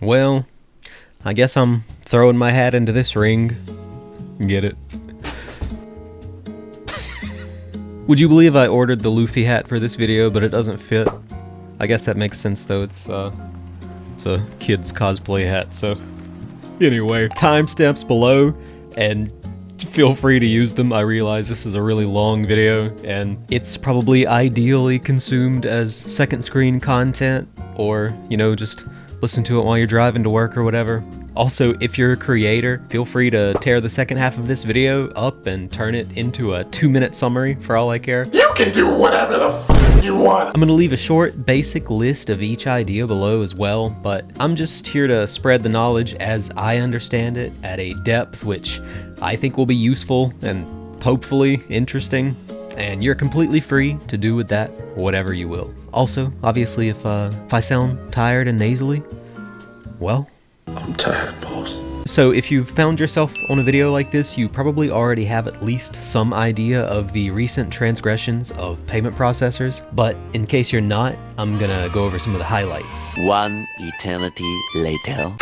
Well, I guess I'm throwing my hat into this ring. Get it? Would you believe I ordered the Luffy hat for this video, but it doesn't fit? I guess that makes sense though, it's a kid's cosplay hat, so... Anyway, timestamps below, and feel free to use them. I realize this is a really long video, and it's probably ideally consumed as second screen content, or, you know, just listen to it while you're driving to work or whatever. Also, if you're a creator, feel free to tear the second half of this video up and turn it into a 2-minute summary for all I care. You can do whatever the f you want! I'm gonna leave a short, basic list of each idea below as well, but I'm just here to spread the knowledge as I understand it at a depth which I think will be useful and hopefully interesting, and you're completely free to do with that whatever you will. Also, obviously, if I sound tired and nasally, well, I'm tired, boss. So if you've found yourself on a video like this, you probably already have at least some idea of the recent transgressions of payment processors, but in case you're not, I'm gonna go over some of the highlights. One eternity later.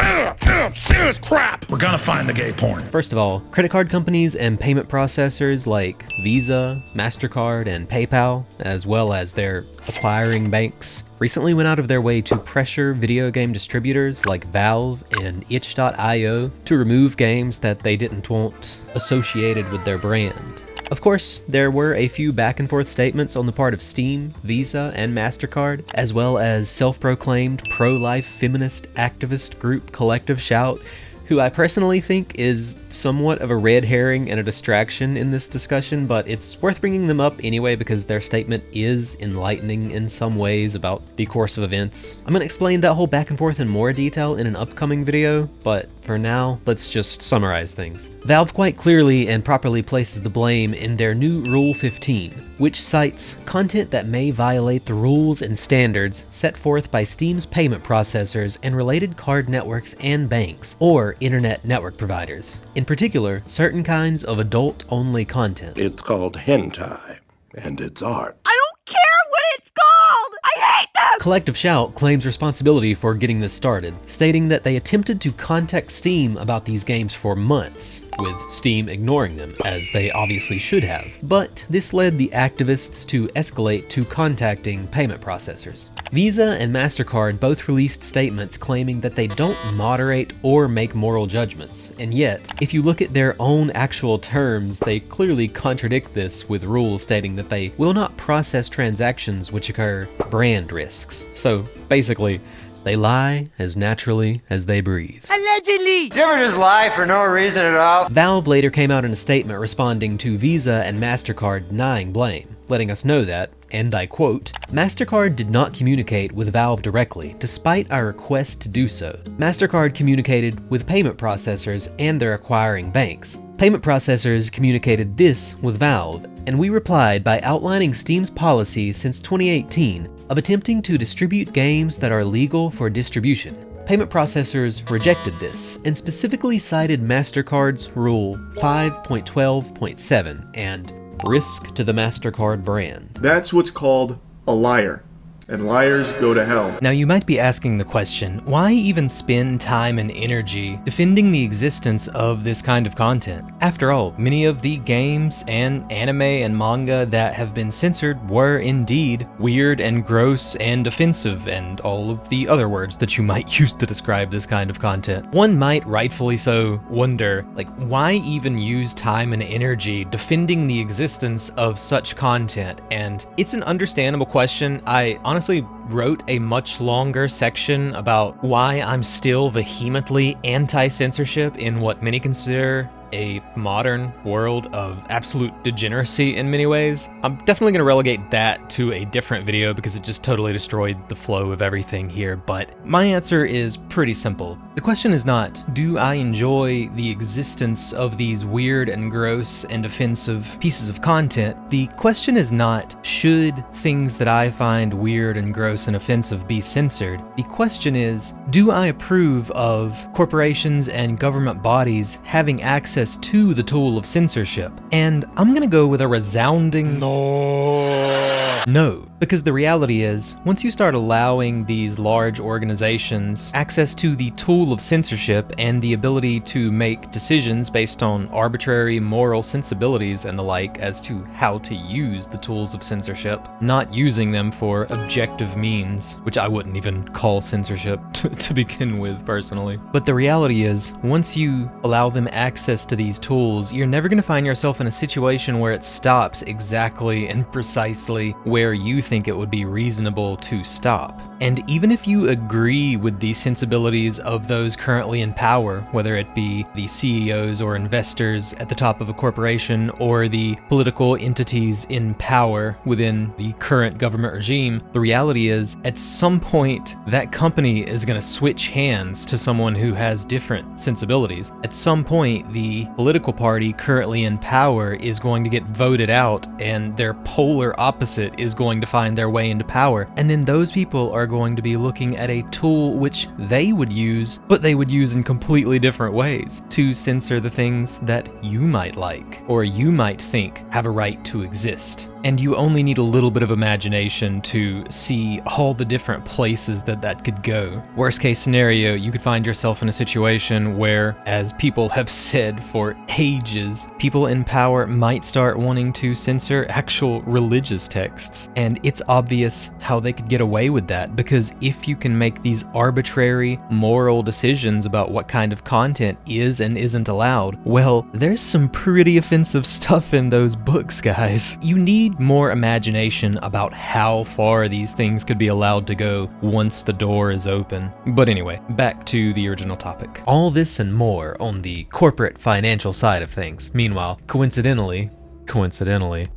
Serious crap! We're gonna find the gay porn. First of all, credit card companies and payment processors like Visa, MasterCard, and PayPal, as well as their acquiring banks, recently went out of their way to pressure video game distributors like Valve and itch.io to remove games that they didn't want associated with their brand. Of course, there were a few back and forth statements on the part of Steam, Visa, and MasterCard, as well as self-proclaimed pro-life feminist activist group Collective Shout, who I personally think is somewhat of a red herring and a distraction in this discussion, but it's worth bringing them up anyway because their statement is enlightening in some ways about the course of events. I'm gonna explain that whole back and forth in more detail in an upcoming video, but for now, let's just summarize things. Valve quite clearly and properly places the blame in their new Rule 15, which cites content that may violate the rules and standards set forth by Steam's payment processors and related card networks and banks, or internet network providers. In particular, certain kinds of adult-only content. It's called hentai, and it's art. I don't care what it's called! I hate them! Collective Shout claims responsibility for getting this started, stating that they attempted to contact Steam about these games for months, with Steam ignoring them, as they obviously should have. But this led the activists to escalate to contacting payment processors. Visa and MasterCard both released statements claiming that they don't moderate or make moral judgments, and yet, if you look at their own actual terms, they clearly contradict this with rules stating that they will not process transactions which occur brand risks. So basically, they lie as naturally as they breathe. Allegedly! You ever just lie for no reason at all? Valve later came out in a statement responding to Visa and MasterCard denying blame, letting us know that, and I quote, "MasterCard did not communicate with Valve directly, despite our request to do so. MasterCard communicated with payment processors and their acquiring banks. Payment processors communicated this with Valve, and we replied by outlining Steam's policy since 2018 of attempting to distribute games that are legal for distribution. Payment processors rejected this, and specifically cited MasterCard's Rule 5.12.7 and risk to the MasterCard brand." That's what's called a liar. And liars go to hell. Now you might be asking the question, why even spend time and energy defending the existence of this kind of content? After all, many of the games and anime and manga that have been censored were indeed weird and gross and offensive and all of the other words that you might use to describe this kind of content. One might rightfully so wonder, like, why even use time and energy defending the existence of such content? And it's an understandable question. I honestly wrote a much longer section about why I'm still vehemently anti-censorship in what many consider a modern world of absolute degeneracy in many ways. I'm definitely going to relegate that to a different video because it just totally destroyed the flow of everything here, but my answer is pretty simple. The question is not, do I enjoy the existence of these weird and gross and offensive pieces of content? The question is not, should things that I find weird and gross and offensive be censored? The question is, do I approve of corporations and government bodies having access to the tool of censorship? And I'm gonna go with a resounding no. No, because the reality is, once you start allowing these large organizations access to the tool of censorship and the ability to make decisions based on arbitrary moral sensibilities and the like as to how to use the tools of censorship, not using them for objective means, which I wouldn't even call censorship to begin with personally. But the reality is, once you allow them access to these tools, you're never going to find yourself in a situation where it stops exactly and precisely where you think it would be reasonable to stop. And even if you agree with the sensibilities of those currently in power, whether it be the CEOs or investors at the top of a corporation or the political entities in power within the current government regime, the reality is at some point that company is going to switch hands to someone who has different sensibilities. At some point the political party currently in power is going to get voted out and their polar opposite is going to find their way into power, and then those people are going to be looking at a tool which they would use, but they would use in completely different ways to censor the things that you might like or you might think have a right to exist. And you only need a little bit of imagination to see all the different places that could go. Worst case scenario, you could find yourself in a situation where, as people have said for ages, people in power might start wanting to censor actual religious texts. And it's obvious how they could get away with that, because if you can make these arbitrary moral decisions about what kind of content is and isn't allowed, well, there's some pretty offensive stuff in those books, guys. You need more imagination about how far these things could be allowed to go once the door is open. But anyway, back to the original topic. All this and more on the corporate financial side of things. Meanwhile, coincidentally,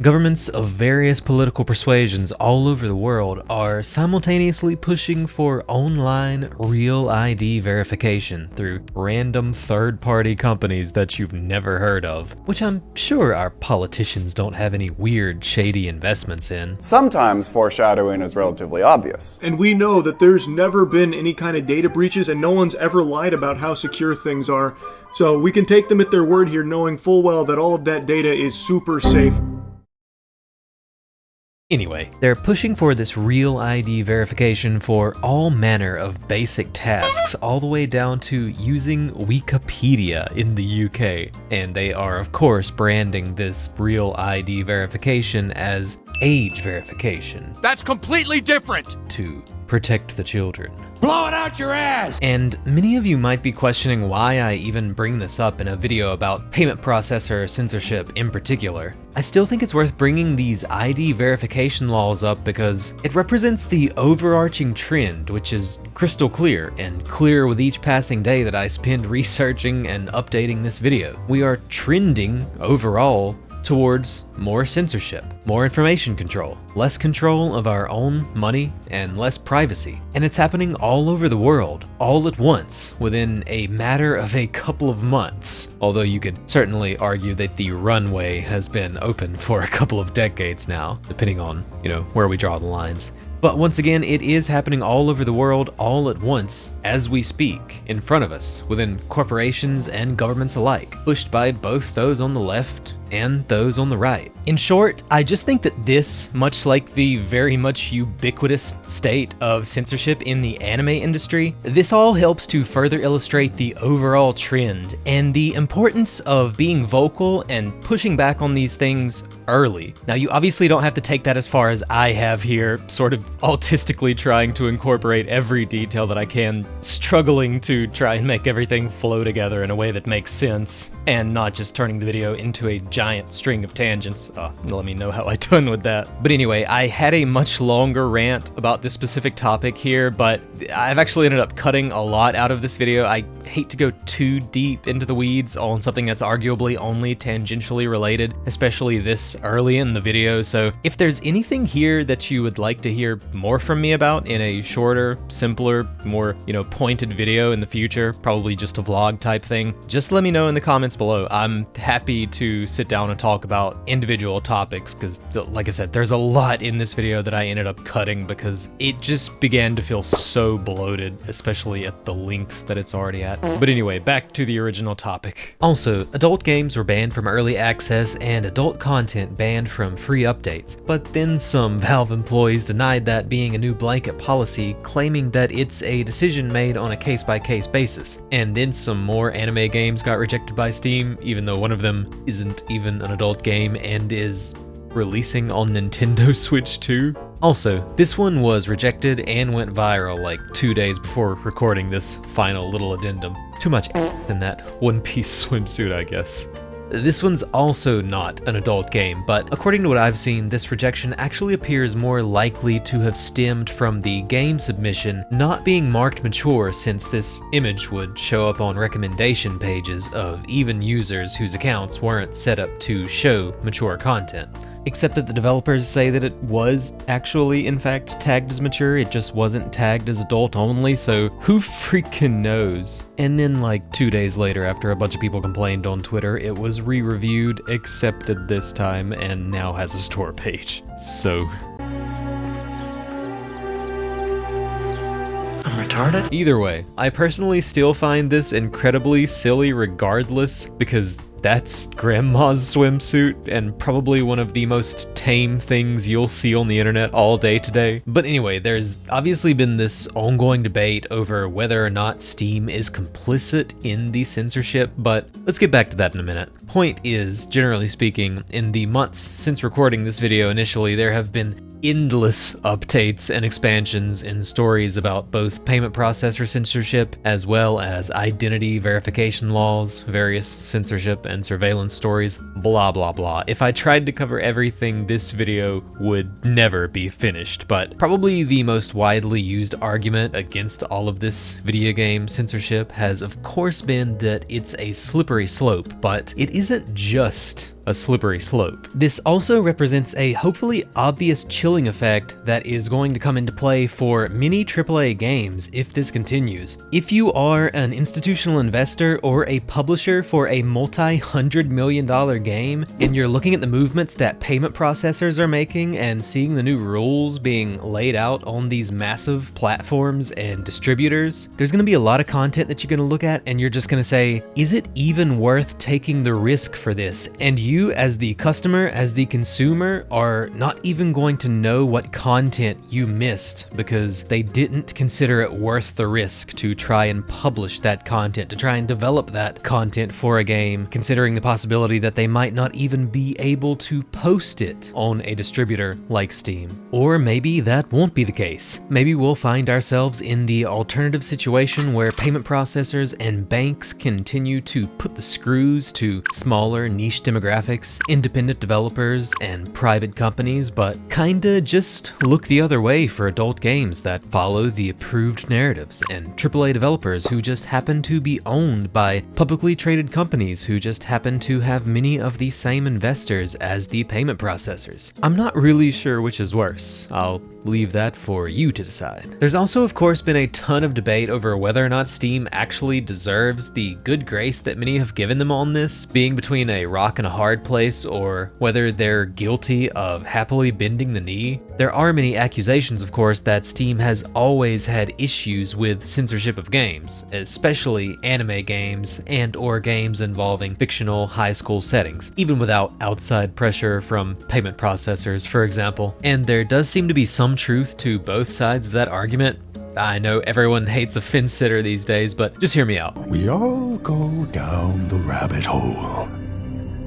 governments of various political persuasions all over the world are simultaneously pushing for online real ID verification through random third-party companies that you've never heard of, which I'm sure our politicians don't have any weird, shady investments in. Sometimes foreshadowing is relatively obvious. And we know that there's never been any kind of data breaches and no one's ever lied about how secure things are. So we can take them at their word here, knowing full well that all of that data is super safe. Anyway, they're pushing for this real ID verification for all manner of basic tasks, all the way down to using Wikipedia in the UK. And they are, of course, branding this real ID verification as age verification. That's completely different! To protect the children. Blow it out your ass! And many of you might be questioning why I even bring this up in a video about payment processor censorship in particular. I still think it's worth bringing these ID verification laws up because it represents the overarching trend, which is crystal clear and clear with each passing day that I spend researching and updating this video. We are trending overall towards more censorship, more information control, less control of our own money, and less privacy. And it's happening all over the world, all at once, within a matter of a couple of months. Although you could certainly argue that the runway has been open for a couple of decades now, depending on, where we draw the lines. But once again, it is happening all over the world, all at once, as we speak, in front of us, within corporations and governments alike, pushed by both those on the left and those on the right. In short, I just think that this, much like the very much ubiquitous state of censorship in the anime industry, this all helps to further illustrate the overall trend and the importance of being vocal and pushing back on these things early. Now, you obviously don't have to take that as far as I have here, sort of autistically trying to incorporate every detail that I can, struggling to try and make everything flow together in a way that makes sense, and not just turning the video into a giant string of tangents. Let me know how I done with that. But anyway, I had a much longer rant about this specific topic here, but I've actually ended up cutting a lot out of this video. I hate to go too deep into the weeds on something that's arguably only tangentially related, especially this early in the video. So if there's anything here that you would like to hear more from me about in a shorter, simpler, more, pointed video in the future, probably just a vlog type thing, just let me know in the comments below. I'm happy to sit sit down and talk about individual topics, because like I said, there's a lot in this video that I ended up cutting because it just began to feel so bloated, especially at the length that it's already at. But anyway, back to the original topic. Also, adult games were banned from early access and adult content banned from free updates, but then some Valve employees denied that being a new blanket policy, claiming that it's a decision made on a case-by-case basis. And then some more anime games got rejected by Steam, even though one of them isn't even an adult game and is releasing on Nintendo Switch 2. Also, this one was rejected and went viral like 2 days before recording this final little addendum. Too much in that One Piece swimsuit, I guess. This one's also not an adult game, but according to what I've seen, this rejection actually appears more likely to have stemmed from the game submission not being marked mature, since this image would show up on recommendation pages of even users whose accounts weren't set up to show mature content. Except that the developers say that it was actually, in fact, tagged as mature, it just wasn't tagged as adult only, so who freaking knows? And then like 2 days later, after a bunch of people complained on Twitter, it was re-reviewed, accepted this time, and now has a store page. So... I'm retarded? Either way, I personally still find this incredibly silly regardless, because that's Grandma's swimsuit and probably one of the most tame things you'll see on the internet all day today. But anyway, there's obviously been this ongoing debate over whether or not Steam is complicit in the censorship, but let's get back to that in a minute. Point is, generally speaking, in the months since recording this video initially, there have been endless updates and expansions in stories about both payment processor censorship as well as identity verification laws, various censorship and surveillance stories, blah blah blah. If I tried to cover everything, this video would never be finished, but probably the most widely used argument against all of this video game censorship has of course been that it's a slippery slope, but it isn't just a slippery slope. This also represents a hopefully obvious chilling effect that is going to come into play for many AAA games if this continues. If you are an institutional investor or a publisher for a multi-$100 million game, and you're looking at the movements that payment processors are making and seeing the new rules being laid out on these massive platforms and distributors, there's gonna be a lot of content that you're gonna look at and you're just gonna say, is it even worth taking the risk for this? And you as the customer, as the consumer, are not even going to know what content you missed because they didn't consider it worth the risk to try and publish that content, to try and develop that content for a game, considering the possibility that they might not even be able to post it on a distributor like Steam. Or maybe that won't be the case. Maybe we'll find ourselves in the alternative situation where payment processors and banks continue to put the screws to smaller niche demographics, independent developers, and private companies, but kinda just look the other way for adult games that follow the approved narratives, and AAA developers who just happen to be owned by publicly traded companies who just happen to have many of the same investors as the payment processors. I'm not really sure which is worse. I'll leave that for you to decide. There's also of course been a ton of debate over whether or not Steam actually deserves the good grace that many have given them on this, being between a rock and a hard place, or whether they're guilty of happily bending the knee. There are many accusations, of course, that Steam has always had issues with censorship of games, especially anime games and/or games involving fictional high school settings, even without outside pressure from payment processors, for example. And there does seem to be some truth to both sides of that argument. I know everyone hates a fence sitter these days, but just hear me out. We all go down the rabbit hole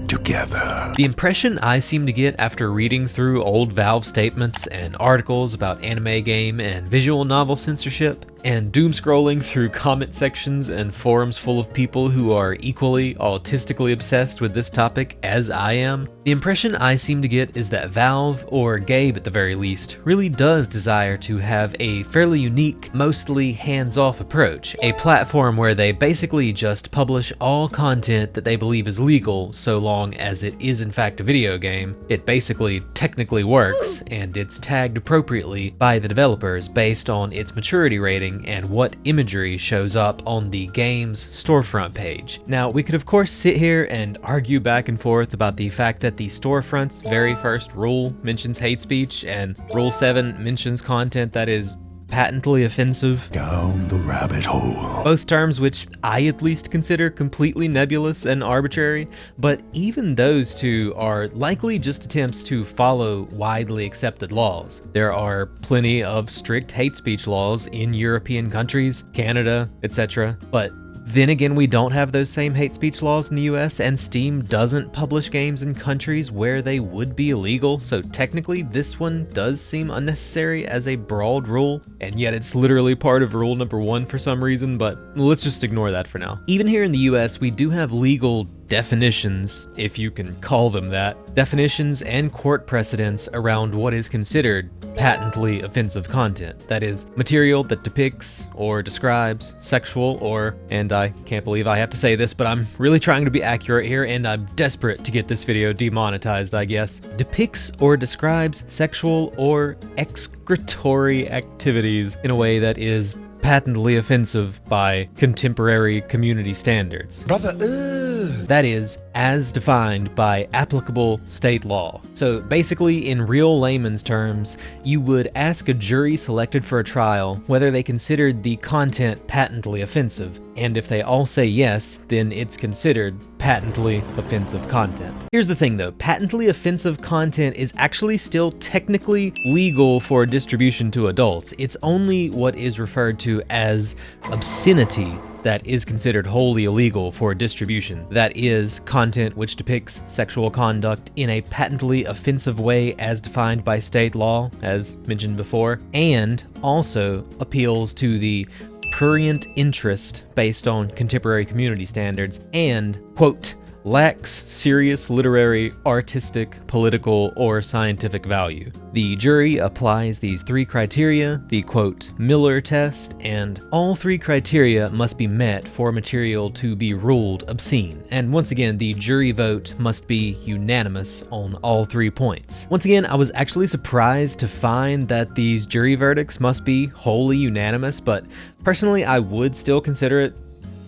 together. The impression I seem to get after reading through old Valve statements and articles about anime game and visual novel censorship, and doom scrolling through comment sections and forums full of people who are equally autistically obsessed with this topic as I am, the impression I seem to get is that Valve, or Gabe at the very least, really does desire to have a fairly unique, mostly hands-off approach, a platform where they basically just publish all content that they believe is legal so long as it is in fact a video game. It basically technically works, and it's tagged appropriately by the developers based on its maturity rating clothing and what imagery shows up on the game's storefront page. Now, we could of course sit here and argue back and forth about the fact that the storefront's very first rule mentions hate speech and Rule 7 mentions content that is patently offensive. Down the rabbit hole. Both terms which I at least consider completely nebulous and arbitrary, but even those two are likely just attempts to follow widely accepted laws. There are plenty of strict hate speech laws in European countries, Canada, etc., but then again, we don't have those same hate speech laws in the US, and Steam doesn't publish games in countries where they would be illegal, so technically this one does seem unnecessary as a broad rule, and yet it's literally part of rule number 1 for some reason, but let's just ignore that for now. Even here in the US, we do have legal definitions, if you can call them that, definitions and court precedents around what is considered patently offensive content. That is, material that depicts or describes sexual or, and I can't believe I have to say this, but I'm really trying to be accurate here and I'm desperate to get this video demonetized, I guess, depicts or describes sexual or excretory activities in a way that is patently offensive by contemporary community standards. That is, as defined by applicable state law. So basically, in real layman's terms, you would ask a jury selected for a trial whether they considered the content patently offensive, and if they all say yes, then it's considered patently offensive content. Here's the thing though, patently offensive content is actually still technically legal for distribution to adults. It's only what is referred to as obscenity that is considered wholly illegal for distribution. That is, content which depicts sexual conduct in a patently offensive way as defined by state law, as mentioned before, and also appeals to the prurient interest based on contemporary community standards and, quote, lacks serious literary, artistic, political, or scientific value. The jury applies these 3 criteria, the quote, Miller test, and all 3 criteria must be met for material to be ruled obscene. And once again, the jury vote must be unanimous on all 3 points. Once again, I was actually surprised to find that these jury verdicts must be wholly unanimous, but personally, I would still consider it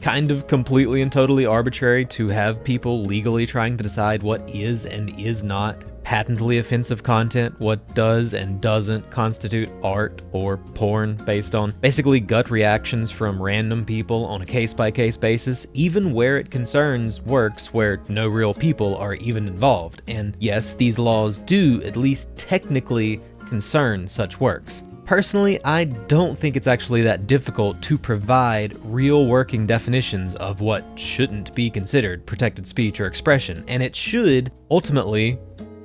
kind of completely and totally arbitrary to have people legally trying to decide what is and is not patently offensive content, what does and doesn't constitute art or porn based on basically gut reactions from random people on a case-by-case basis, even where it concerns works where no real people are even involved. And yes, these laws do at least technically concern such works. Personally, I don't think it's actually that difficult to provide real working definitions of what shouldn't be considered protected speech or expression, and it should ultimately,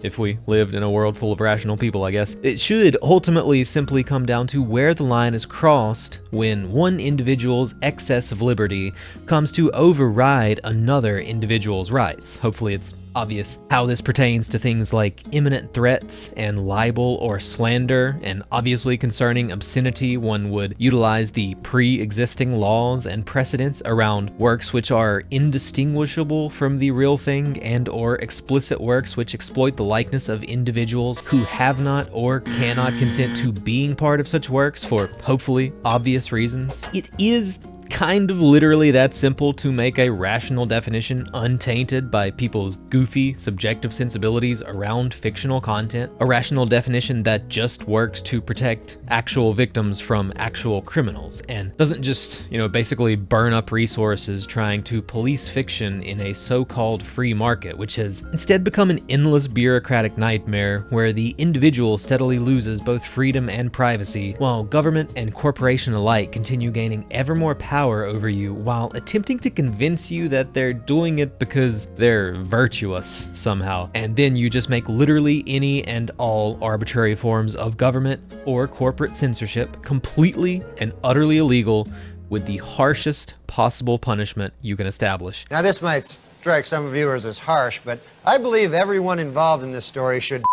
if we lived in a world full of rational people, I guess, it should ultimately simply come down to where the line is crossed when one individual's excess of liberty comes to override another individual's rights. Hopefully it's obvious how this pertains to things like imminent threats and libel or slander, and obviously concerning obscenity, one would utilize the pre-existing laws and precedents around works which are indistinguishable from the real thing and or explicit works which exploit the likeness of individuals who have not or cannot consent to being part of such works for hopefully obvious reasons. It is kind of literally that simple to make a rational definition untainted by people's goofy, subjective sensibilities around fictional content. A rational definition that just works to protect actual victims from actual criminals and doesn't just, basically burn up resources trying to police fiction in a so-called free market, which has instead become an endless bureaucratic nightmare where the individual steadily loses both freedom and privacy, while government and corporation alike continue gaining ever more power over you while attempting to convince you that they're doing it because they're virtuous somehow. And then you just make literally any and all arbitrary forms of government or corporate censorship completely and utterly illegal with the harshest possible punishment you can establish. Now, this might strike some viewers as harsh, but I believe everyone involved in this story should.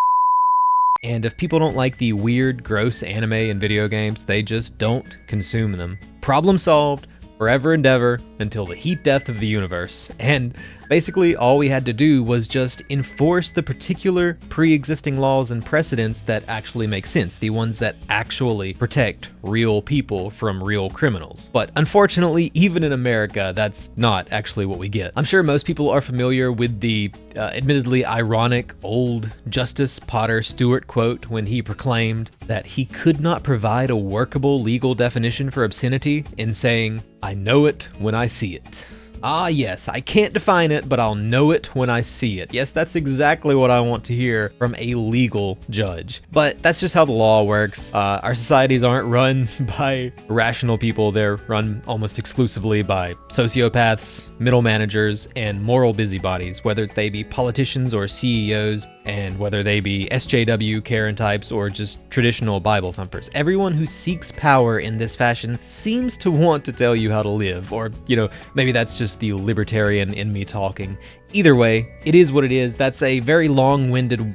And if people don't like the weird, gross anime and video games, they just don't consume them. Problem solved. forever and ever until the heat death of the universe. And basically all we had to do was just enforce the particular pre-existing laws and precedents that actually make sense, the ones that actually protect real people from real criminals. But unfortunately, even in America, that's not actually what we get. I'm sure most people are familiar with the admittedly ironic old Justice Potter Stewart quote when he proclaimed that he could not provide a workable legal definition for obscenity in saying, "I know it when I see it." Ah yes, I can't define it, but I'll know it when I see it. Yes, that's exactly what I want to hear from a legal judge. But that's just how the law works. Our societies aren't run by rational people. They're run almost exclusively by sociopaths, middle managers, and moral busybodies, whether they be politicians or CEOs, and whether they be SJW Karen types or just traditional Bible thumpers. Everyone who seeks power in this fashion seems to want to tell you how to live, or, maybe that's just the libertarian in me talking. Either way, it is what it is. That's a very long-winded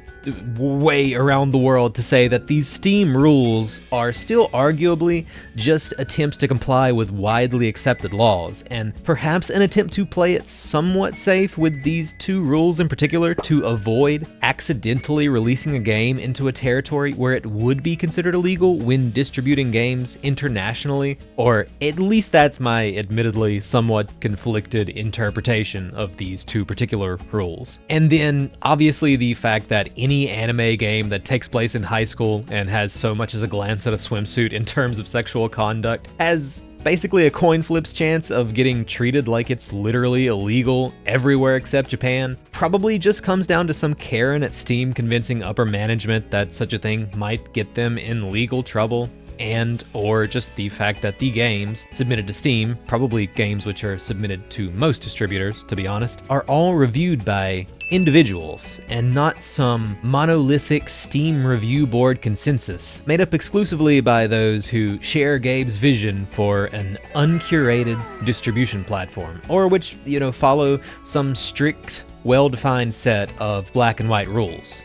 way around the world to say that these Steam rules are still arguably just attempts to comply with widely accepted laws, and perhaps an attempt to play it somewhat safe with these two rules in particular to avoid accidentally releasing a game into a territory where it would be considered illegal when distributing games internationally, or at least that's my admittedly somewhat conflicted interpretation of these two particular rules. And then obviously the fact that any anime game that takes place in high school and has so much as a glance at a swimsuit in terms of sexual conduct has basically a coin flip's chance of getting treated like it's literally illegal everywhere except Japan probably just comes down to some Karen at Steam convincing upper management that such a thing might get them in legal trouble, and or just the fact that the games submitted to Steam, probably games which are submitted to most distributors, to be honest, are all reviewed by individuals and not some monolithic Steam review board consensus made up exclusively by those who share Gabe's vision for an uncurated distribution platform, or which, follow some strict, well-defined set of black and white rules.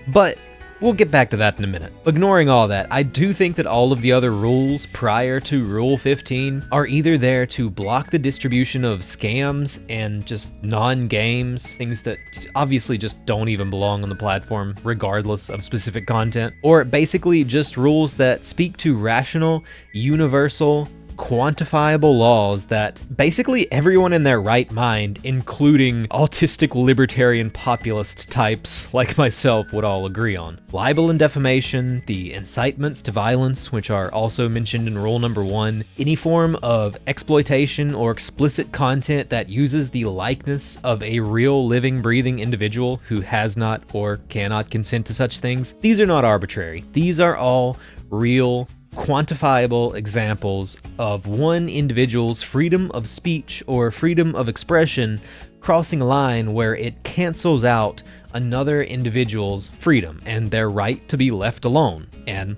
But we'll get back to that in a minute. Ignoring all that, I do think that all of the other rules prior to Rule 15 are either there to block the distribution of scams and just non-games, things that obviously just don't even belong on the platform regardless of specific content, or basically just rules that speak to rational, universal, quantifiable laws that basically everyone in their right mind, including autistic libertarian populist types like myself, would all agree on. Libel and defamation, the incitements to violence, which are also mentioned in rule number 1, any form of exploitation or explicit content that uses the likeness of a real living, breathing individual who has not or cannot consent to such things. These are not arbitrary. These are all real, quantifiable examples of one individual's freedom of speech or freedom of expression crossing a line where it cancels out another individual's freedom and their right to be left alone and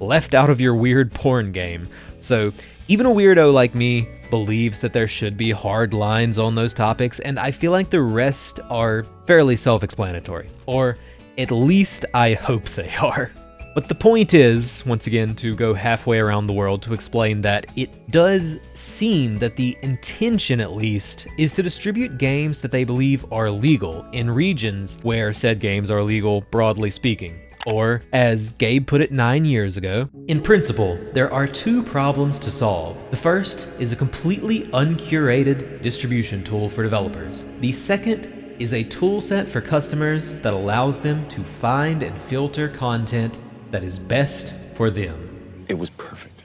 left out of your weird porn game. So even a weirdo like me believes that there should be hard lines on those topics, and I feel like the rest are fairly self-explanatory, or at least I hope they are. But the point is, once again, to go halfway around the world to explain that it does seem that the intention, at least, is to distribute games that they believe are legal in regions where said games are legal, broadly speaking. Or, as Gabe put it 9 years ago, in principle, there are two problems to solve. The first is a completely uncurated distribution tool for developers. The second is a tool set for customers that allows them to find and filter content that is best for them. It was perfect.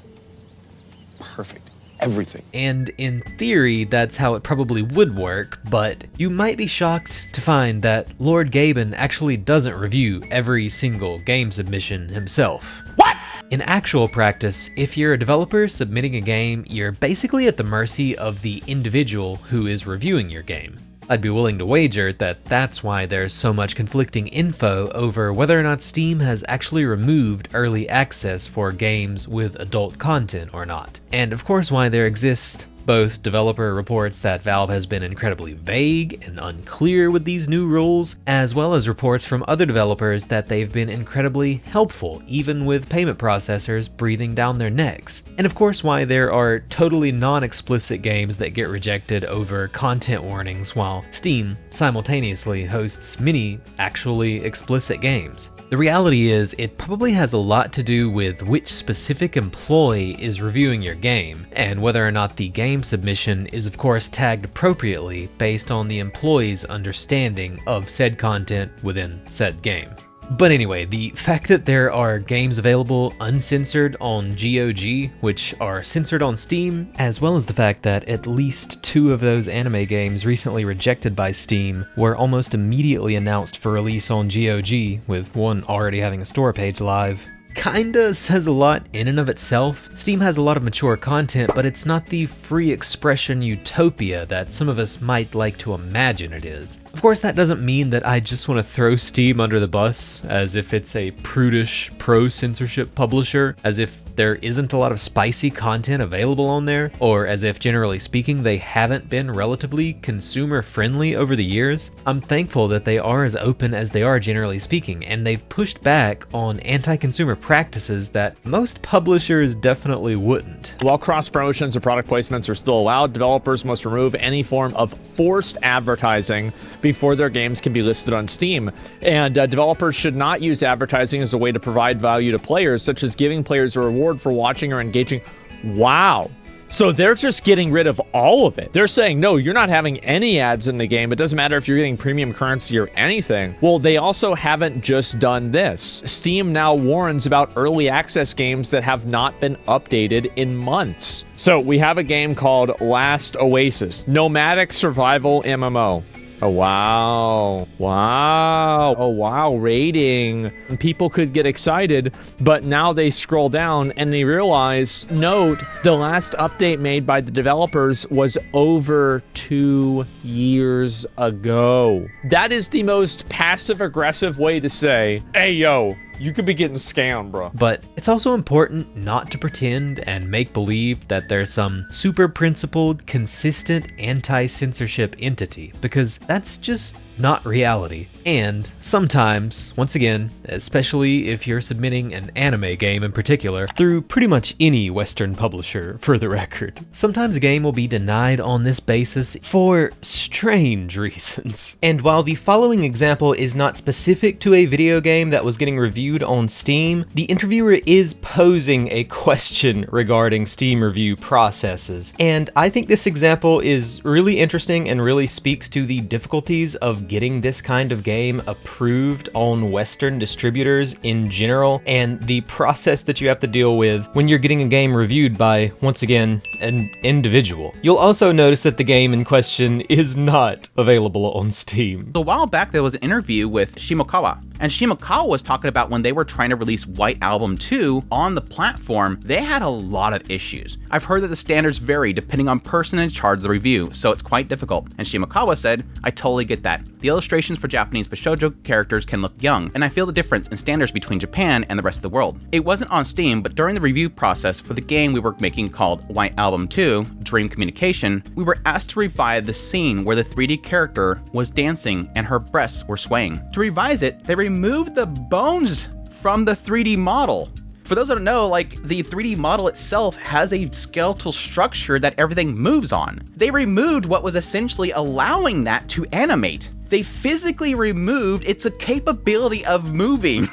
Perfect. Everything. And in theory, that's how it probably would work, but you might be shocked to find that Lord Gaben actually doesn't review every single game submission himself. What? In actual practice, if you're a developer submitting a game, you're basically at the mercy of the individual who is reviewing your game. I'd be willing to wager that that's why there's so much conflicting info over whether or not Steam has actually removed early access for games with adult content or not. And of course why there exist both developer reports that Valve has been incredibly vague and unclear with these new rules, as well as reports from other developers that they've been incredibly helpful, even with payment processors breathing down their necks. And of course why there are totally non-explicit games that get rejected over content warnings, while Steam simultaneously hosts many actually explicit games. The reality is, it probably has a lot to do with which specific employee is reviewing your game, and whether or not the game submission is of course tagged appropriately based on the employee's understanding of said content within said game. But anyway, the fact that there are games available uncensored on GOG, which are censored on Steam, as well as the fact that at least 2 of those anime games recently rejected by Steam were almost immediately announced for release on GOG, with one already having a store page live, kinda says a lot in and of itself. Steam has a lot of mature content, but it's not the free expression utopia that some of us might like to imagine it is. Of course, that doesn't mean that I just want to throw Steam under the bus, as if it's a prudish pro-censorship publisher, as if there isn't a lot of spicy content available on there, or as if generally speaking they haven't been relatively consumer friendly over the years. I'm thankful that they are as open as they are generally speaking, and they've pushed back on anti-consumer practices that most publishers definitely wouldn't. While cross promotions and product placements are still allowed, developers must remove any form of forced advertising before their games can be listed on Steam. And developers should not use advertising as a way to provide value to players, such as giving players a reward for watching or engaging. Wow. So they're just getting rid of all of it. They're saying, no, you're not having any ads in the game. It doesn't matter if you're getting premium currency or anything. Well, they also haven't just done this. Steam now warns about early access games that have not been updated in months. So we have a game called Last Oasis, nomadic survival MMO. Oh, wow. Wow. Oh, wow. Rating. People could get excited, but now they scroll down and they realize, note, the last update made by the developers was over 2 years ago. That is the most passive-aggressive way to say, hey, yo, you could be getting scammed, bro. But it's also important not to pretend and make believe that there's some super principled, consistent anti-censorship entity, because that's just not reality. And sometimes, once again, especially if you're submitting an anime game in particular, through pretty much any Western publisher, for the record, sometimes a game will be denied on this basis for strange reasons. And while the following example is not specific to a video game that was getting reviewed on Steam, the interviewer is posing a question regarding Steam review processes. And I think this example is really interesting and really speaks to the difficulties of getting this kind of game approved on Western distributors in general, and the process that you have to deal with when you're getting a game reviewed by, once again, an individual. You'll also notice that the game in question is not available on Steam. A while back there was an interview with Shimokawa, and Shimokawa was talking about when they were trying to release White Album 2 on the platform, they had a lot of issues. I've heard that the standards vary depending on person in charge of the review, so it's quite difficult. And Shimokawa said, I totally get that. The illustrations for Japanese Bashoujo characters can look young, and I feel the difference in standards between Japan and the rest of the world. It wasn't on Steam, but during the review process for the game we were making called White Album 2, Dream Communication, we were asked to revive the scene where the 3D character was dancing and her breasts were swaying. To revise it, they removed the bones from the 3D model. For those that don't know, like, the 3D model itself has a skeletal structure that everything moves on. They removed what was essentially allowing that to animate. They physically removed its capability of moving.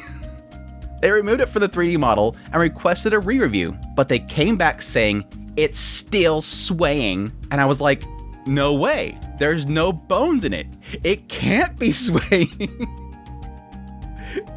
They removed it for the 3D model and requested a re-review, but they came back saying it's still swaying. And I was like, no way, there's no bones in it. It can't be swaying.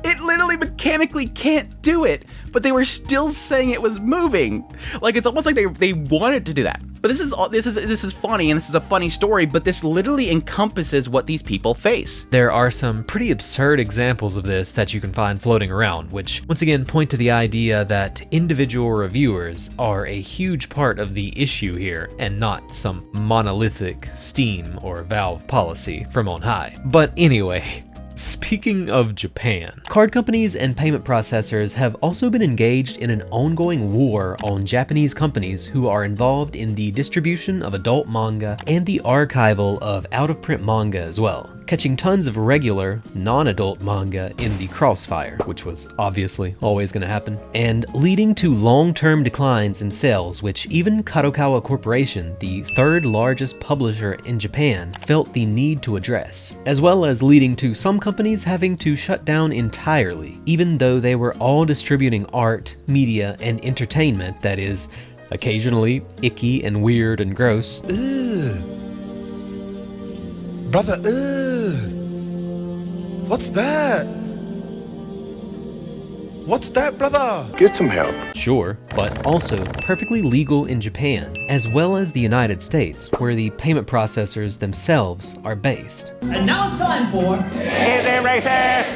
It literally mechanically can't do it, but they were still saying it was moving. Like, it's almost like they wanted to do that. But this is funny, and this is a funny story, but this literally encompasses what these people face. There are some pretty absurd examples of this that you can find floating around, which once again point to the idea that individual reviewers are a huge part of the issue here, and not some monolithic Steam or Valve policy from on high. But anyway, Speaking of Japan, card companies and payment processors have also been engaged in an ongoing war on Japanese companies who are involved in the distribution of adult manga and the archival of out-of-print manga as well, catching tons of regular, non-adult manga in the crossfire, which was obviously always going to happen, and leading to long-term declines in sales, which even Kadokawa Corporation, the third largest publisher in Japan, felt the need to address, as well as leading to some companies having to shut down entirely, even though they were all distributing art, media, and entertainment that is occasionally icky and weird and gross. Ugh. Brother, ugh. What's that? What's that, brother? Get some help. Sure, but also perfectly legal in Japan, as well as the United States, where the payment processors themselves are based. And now it's time for... Is it racist?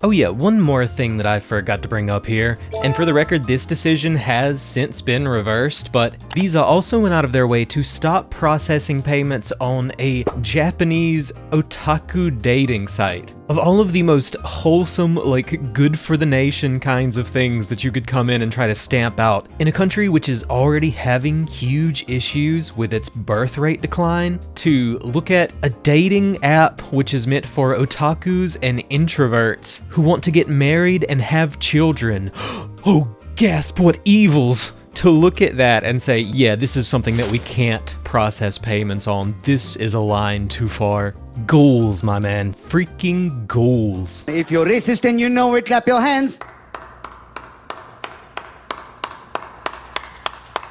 Oh yeah, one more thing that I forgot to bring up here, and for the record, this decision has since been reversed, but Visa also went out of their way to stop processing payments on a Japanese otaku dating site. Of all of the most wholesome, like, good for the nation kinds of things that you could come in and try to stamp out, in a country which is already having huge issues with its birth rate decline, to look at a dating app which is meant for otakus and introverts who want to get married and have children. Oh, gasp, what evils! To look at that and say, yeah, this is something that we can't process payments on. This is a line too far. Goals, my man. Freaking goals. If you're racist and you know it, clap your hands.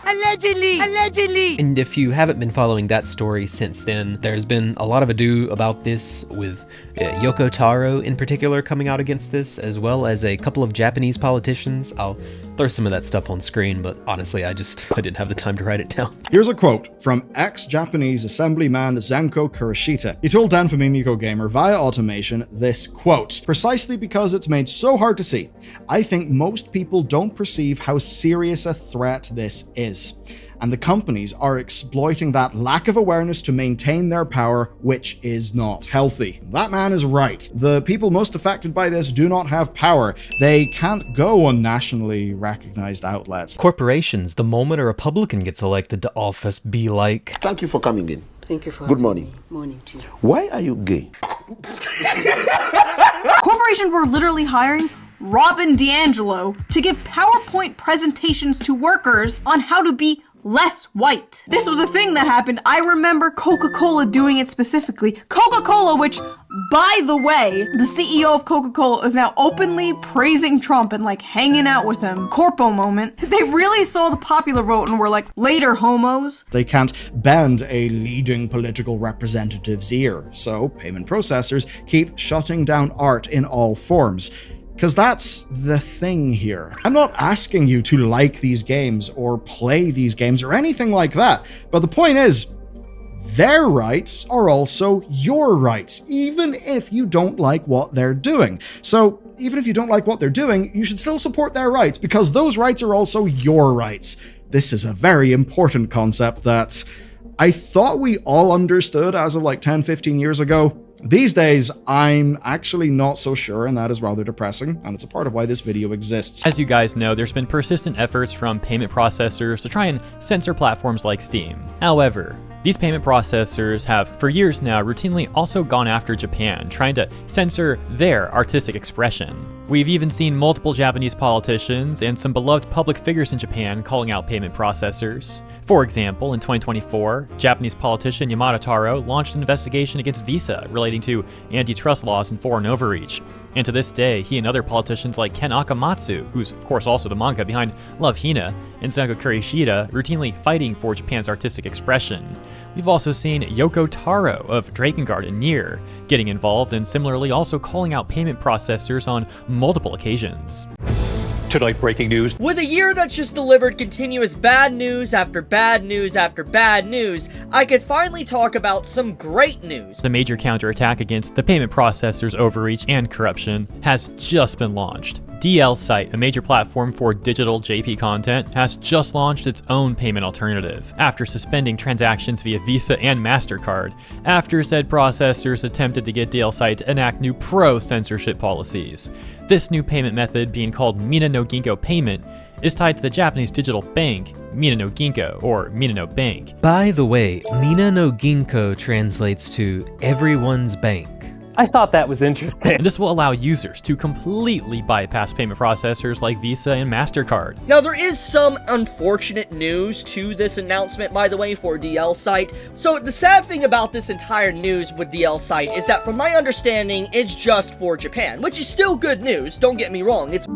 Allegedly! And if you haven't been following that story since then, there's been a lot of ado about this with Yoko Taro in particular coming out against this, as well as a couple of Japanese politicians. I'll throw some of that stuff on screen, but honestly, I didn't have the time to write it down. Here's a quote from ex-Japanese Assemblyman Zenko Kurashita. He told Dan from Mimiko Gamer via automation this quote, "Precisely because it's made so hard to see, I think most people don't perceive how serious a threat this is. And the companies are exploiting that lack of awareness to maintain their power, which is not healthy." That man is right. The people most affected by this do not have power. They can't go on nationally recognized outlets. Corporations, the moment a Republican gets elected to office, be like, Thank you for coming in. Thank you for Good morning. Morning to you. Why are you gay? Corporations were literally hiring Robin DiAngelo to give PowerPoint presentations to workers on how to be less white. This was a thing that happened. I remember Coca-Cola doing it specifically. Coca-Cola, which, by the way, the CEO of Coca-Cola is now openly praising Trump and like hanging out with him. Corpo moment. They really saw the popular vote and were like, later homos. They can't bend a leading political representative's ear, so payment processors keep shutting down art in all forms. Because that's the thing here. I'm not asking you to like these games or play these games or anything like that, but the point is, their rights are also your rights, even if you don't like what they're doing. So even if you don't like what they're doing, you should still support their rights, because those rights are also your rights. This is a very important concept that I thought we all understood as of like 10, 15 years ago. These days, I'm actually not so sure, and that is rather depressing, and it's a part of why this video exists. As you guys know, there's been persistent efforts from payment processors to try and censor platforms like Steam. However, these payment processors have, for years now, routinely also gone after Japan, trying to censor their artistic expression. We've even seen multiple Japanese politicians and some beloved public figures in Japan calling out payment processors. For example, in 2024, Japanese politician Yamada Taro launched an investigation against Visa relating to antitrust laws and foreign overreach. And to this day, he and other politicians like Ken Akamatsu, who's of course also the manga behind Love Hina, and Zenko Kurashita routinely fighting for Japan's artistic expression. We've also seen Yoko Taro of Drakengard and Nier getting involved and similarly also calling out payment processors on multiple occasions. Tonight, breaking news. With a year that's just delivered continuous bad news after bad news after bad news, I could finally talk about some great news. The major counterattack against the payment processors' overreach and corruption has just been launched. DL Site, a major platform for digital JP content, has just launched its own payment alternative after suspending transactions via Visa and MasterCard after said processors attempted to get DL Site to enact new pro-censorship policies. This new payment method, being called Mina no Ginko payment, is tied to the Japanese digital bank Mina no Ginko, or Mina no Bank. By the way, Mina no Ginko translates to everyone's bank. I thought that was interesting. And this will allow users to completely bypass payment processors like Visa and MasterCard. Now, there is some unfortunate news to this announcement, by the way, for DL Site. So the sad thing about this entire news with DL Site is that from my understanding, it's just for Japan, which is still good news, don't get me wrong. It's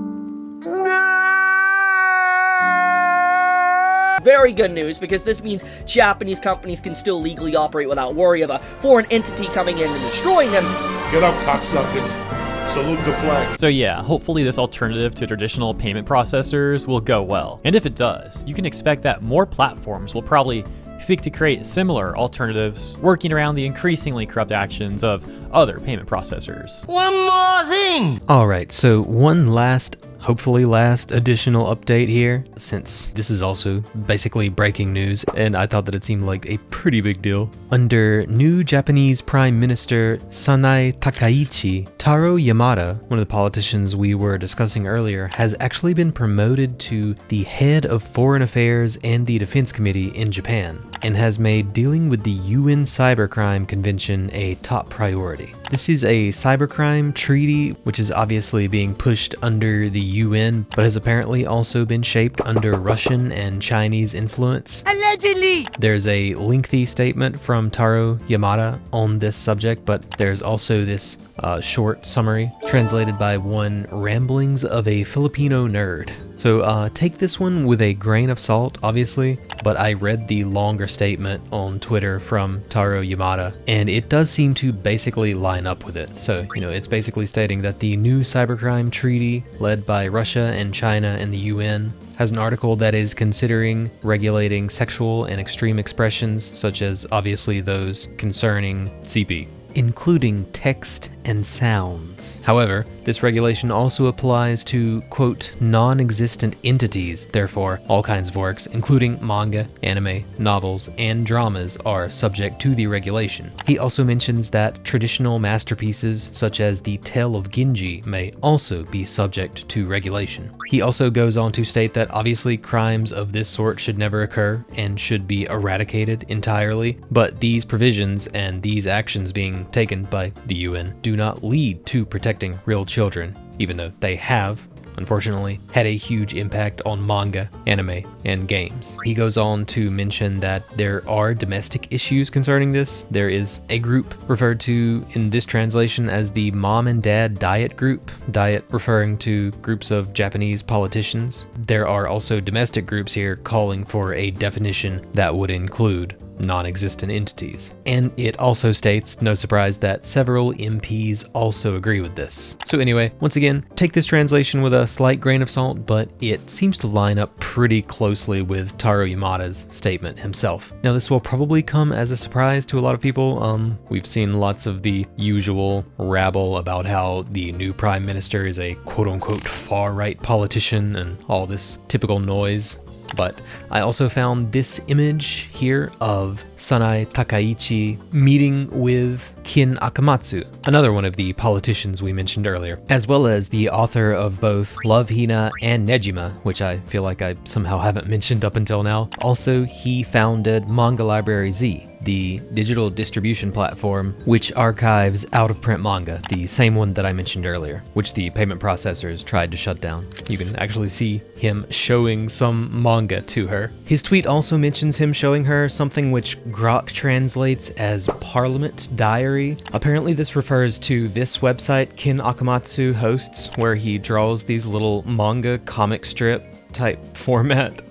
very good news because this means Japanese companies can still legally operate without worry of a foreign entity coming in and destroying them. Get up, cocksuckers. Salute the flag. So yeah, hopefully this alternative to traditional payment processors will go well. And if it does, you can expect that more platforms will probably seek to create similar alternatives, working around the increasingly corrupt actions of other payment processors. One more thing! Alright, so one last, hopefully last additional update here, since this is also basically breaking news, and I thought that it seemed like a pretty big deal. Under new Japanese Prime Minister Sanae Takaichi, Taro Yamada, one of the politicians we were discussing earlier, has actually been promoted to the head of Foreign Affairs and the Defense Committee in Japan, and has made dealing with the UN Cybercrime Convention a top priority. This is a cybercrime treaty, which is obviously being pushed under the UN, but has apparently also been shaped under Russian and Chinese influence. Allegedly! There's a lengthy statement from Taro Yamada on this subject, but there's also this short summary translated by one Ramblings of a Filipino Nerd. So take this one with a grain of salt, obviously, but I read the longer statement on Twitter from Taro Yamada, and it does seem to basically line up with it. So, it's basically stating that the new cybercrime treaty led by Russia and China and the UN has an article that is considering regulating sexual and extreme expressions, such as obviously those concerning CP, including text and sounds. However, this regulation also applies to, quote, non-existent entities. Therefore, all kinds of works, including manga, anime, novels, and dramas, are subject to the regulation. He also mentions that traditional masterpieces, such as the Tale of Genji, may also be subject to regulation. He also goes on to state that obviously crimes of this sort should never occur and should be eradicated entirely, but these provisions and these actions being taken by the UN do not lead to protecting real children, even though they have, unfortunately, had a huge impact on manga, anime, and games. He goes on to mention that there are domestic issues concerning this. There is a group referred to in this translation as the Mom and Dad Diet Group, diet referring to groups of Japanese politicians. There are also domestic groups here calling for a definition that would include non-existent entities. And it also states, no surprise, that several MPs also agree with this. So anyway, once again, take this translation with a slight grain of salt, but it seems to line up pretty closely with Taro Yamada's statement himself. Now, this will probably come as a surprise to a lot of people. We've seen lots of the usual rabble about how the new prime minister is a quote-unquote far-right politician and all this typical noise. But I also found this image here of Sanae Takaichi meeting with Kin Akamatsu, another one of the politicians we mentioned earlier, as well as the author of both Love Hina and Nejima, which I feel like I somehow haven't mentioned up until now. Also, he founded Manga Library Z, the digital distribution platform which archives out-of-print manga, the same one that I mentioned earlier, which the payment processors tried to shut down. You can actually see him showing some manga to her. His tweet also mentions him showing her something which Grok translates as Parliament Diary. Apparently this refers to this website Kin Akamatsu hosts, where he draws these little manga comic strip type format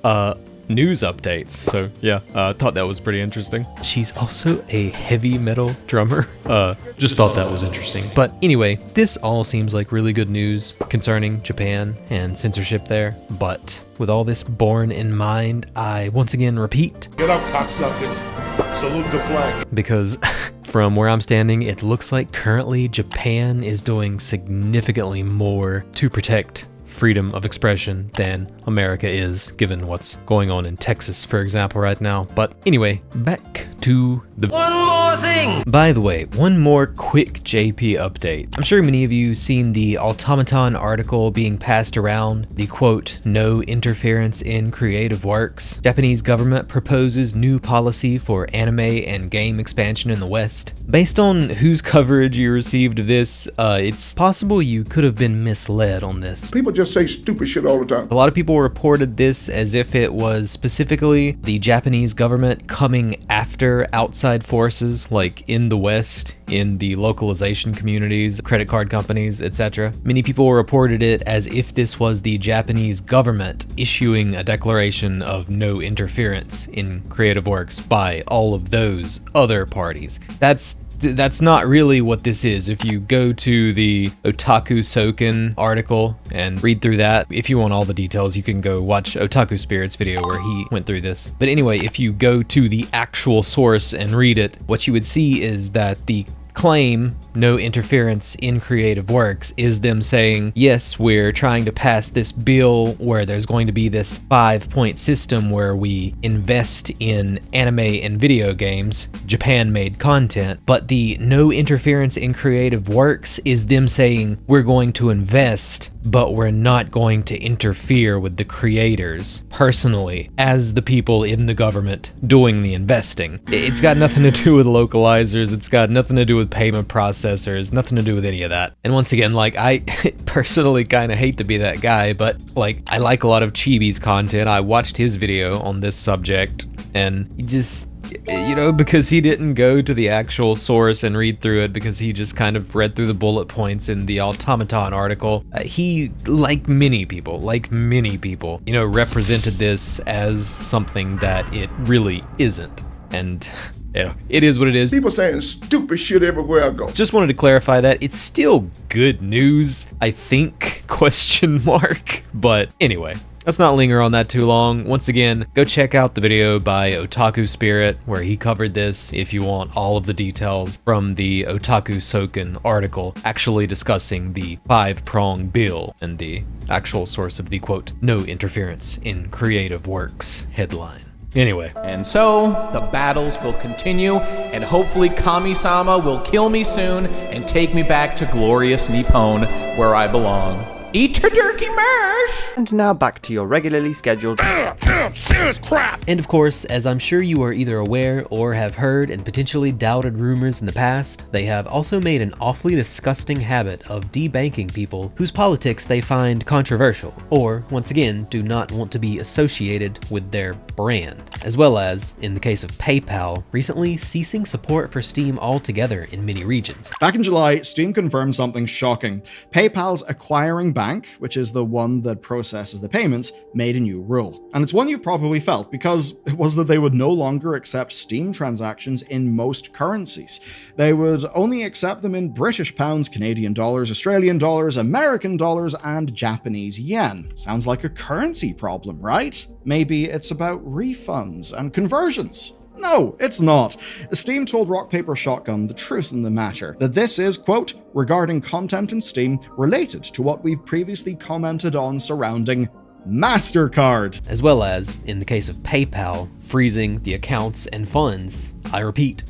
news updates. So yeah, thought that was pretty interesting. She's also a heavy metal drummer. Just thought that was interesting. But anyway, this all seems like really good news concerning Japan and censorship there. But with all this borne in mind, I once again repeat, get up, cocksuckers. Salute the flag. Because from where I'm standing, it looks like currently Japan is doing significantly more to protect freedom of expression than America is, given what's going on in Texas, for example, right now. But anyway, back to the... One more thing! By the way, one more quick JP update. I'm sure many of you seen the Automaton article being passed around, the quote, "no interference in creative works." Japanese government proposes new policy for anime and game expansion in the West. Based on whose coverage you received of this, it's possible you could have been misled on this. People just say stupid shit all the time. A lot of people reported this as if it was specifically the Japanese government coming after outside forces like in the West, in the localization communities, credit card companies, etc. Many people reported it as if this was the Japanese government issuing a declaration of no interference in creative works by all of those other parties. That's not really what this is. If you go to the Otaku Soken article and read through that, if you want all the details, you can go watch Otaku Spirit's video where he went through this. But anyway, if you go to the actual source and read it, what you would see is that the claim, no interference in creative works, is them saying, yes, we're trying to pass this bill where there's going to be this 5-point system where we invest in anime and video games, Japan-made content, but the no interference in creative works is them saying, we're going to invest, but we're not going to interfere with the creators personally as the people in the government doing the investing. It's got nothing to do with localizers, it's got nothing to do with payment processors, nothing to do with any of that. And once again, like, I personally kind of hate to be that guy, but like, I like a lot of Chibi's content. I watched his video on this subject, and he just, you know, because he didn't go to the actual source and read through it, because he just kind of read through the bullet points in the Automaton article, he, like many people, you know, represented this as something that it really isn't. And yeah, it is what it is. People saying stupid shit everywhere I go. Just wanted to clarify that it's still good news, I think, question mark. But anyway, let's not linger on that too long. Once again, go check out the video by Otaku Spirit where he covered this if you want all of the details from the Otaku Soken article actually discussing the 5-prong bill and the actual source of the quote, "no interference in creative works" headline. Anyway. And so, the battles will continue, and hopefully Kami-sama will kill me soon and take me back to glorious Nippon, where I belong. Eat turkey mash! And now back to your regularly scheduled... serious crap! And of course, as I'm sure you are either aware or have heard and potentially doubted rumors in the past, they have also made an awfully disgusting habit of debanking people whose politics they find controversial, or, once again, do not want to be associated with their brand. As well as, in the case of PayPal, recently ceasing support for Steam altogether in many regions. Back in July, Steam confirmed something shocking. PayPal's acquiring bank, which is the one that processes the payments, made a new rule. And it's one you've probably felt, because it was that they would no longer accept Steam transactions in most currencies. They would only accept them in British pounds, Canadian dollars, Australian dollars, American dollars, and Japanese yen. Sounds like a currency problem, right? Maybe it's about refunds and conversions. No, it's not. Steam told Rock Paper Shotgun the truth in the matter, that this is, quote, regarding content in Steam related to what we've previously commented on surrounding MasterCard. As well as, in the case of PayPal, freezing the accounts and funds, I repeat,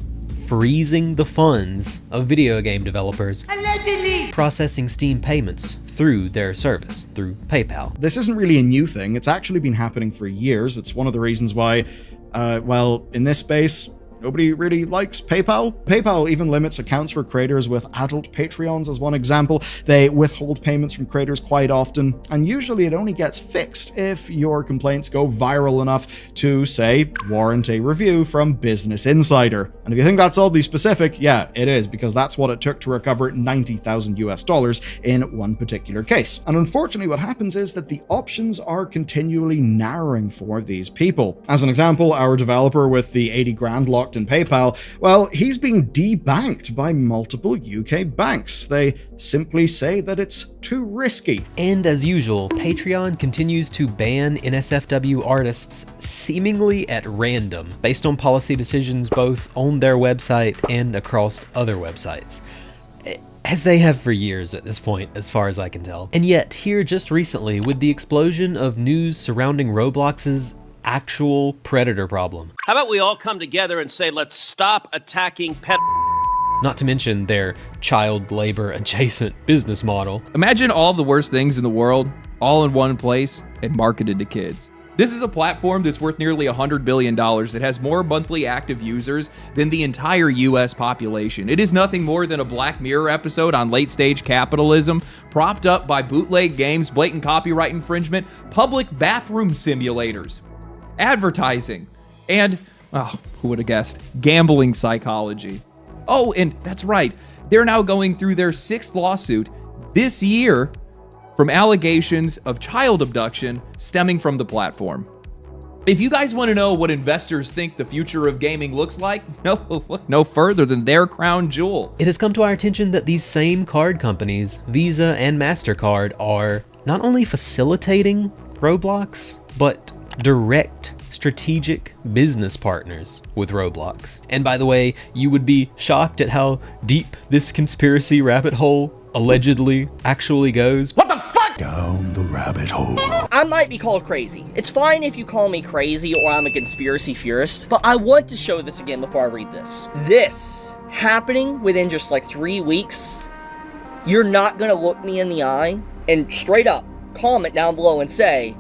freezing the funds of video game developers allegedly processing Steam payments through their service, through PayPal. This isn't really a new thing. It's actually been happening for years. It's one of the reasons why well, in this space, nobody really likes PayPal. PayPal even limits accounts for creators with adult Patreons as one example. They withhold payments from creators quite often, and usually it only gets fixed if your complaints go viral enough to, say, warrant a review from Business Insider. And if you think that's oddly specific, yeah, it is, because that's what it took to recover $90,000 in one particular case. And unfortunately, what happens is that the options are continually narrowing for these people. As an example, our developer with the 80 grand locked in PayPal, well, he's being debanked by multiple UK banks. They simply say that it's too risky. And as usual, Patreon continues to ban NSFW artists seemingly at random, based on policy decisions both on their website and across other websites. as they have for years at this point, as far as I can tell. And yet, here just recently, with the explosion of news surrounding Roblox's actual predator problem. How about we all come together and say, let's stop attacking pet... Not to mention their child labor adjacent business model. Imagine all the worst things in the world, all in one place, and marketed to kids. This is a platform that's worth nearly $100 billion that has more monthly active users than the entire US population. It is nothing more than a Black Mirror episode on late-stage capitalism, propped up by bootleg games, blatant copyright infringement, public bathroom simulators, advertising, and, oh, who would have guessed, gambling psychology. Oh, and that's right, they're now going through their 6th lawsuit this year from allegations of child abduction stemming from the platform. If you guys want to know what investors think the future of gaming looks like, look no further than their crown jewel. It has come to our attention that these same card companies, Visa and MasterCard, are not only facilitating Roblox, but direct strategic business partners with Roblox. And by the way, you would be shocked at how deep this conspiracy rabbit hole allegedly actually goes. What the fuck? Down the rabbit hole. I might be called crazy. It's fine if you call me crazy or I'm a conspiracy theorist, but I want to show this again before I read this. This happening within just like 3 weeks, you're not gonna look me in the eye and straight up comment down below and say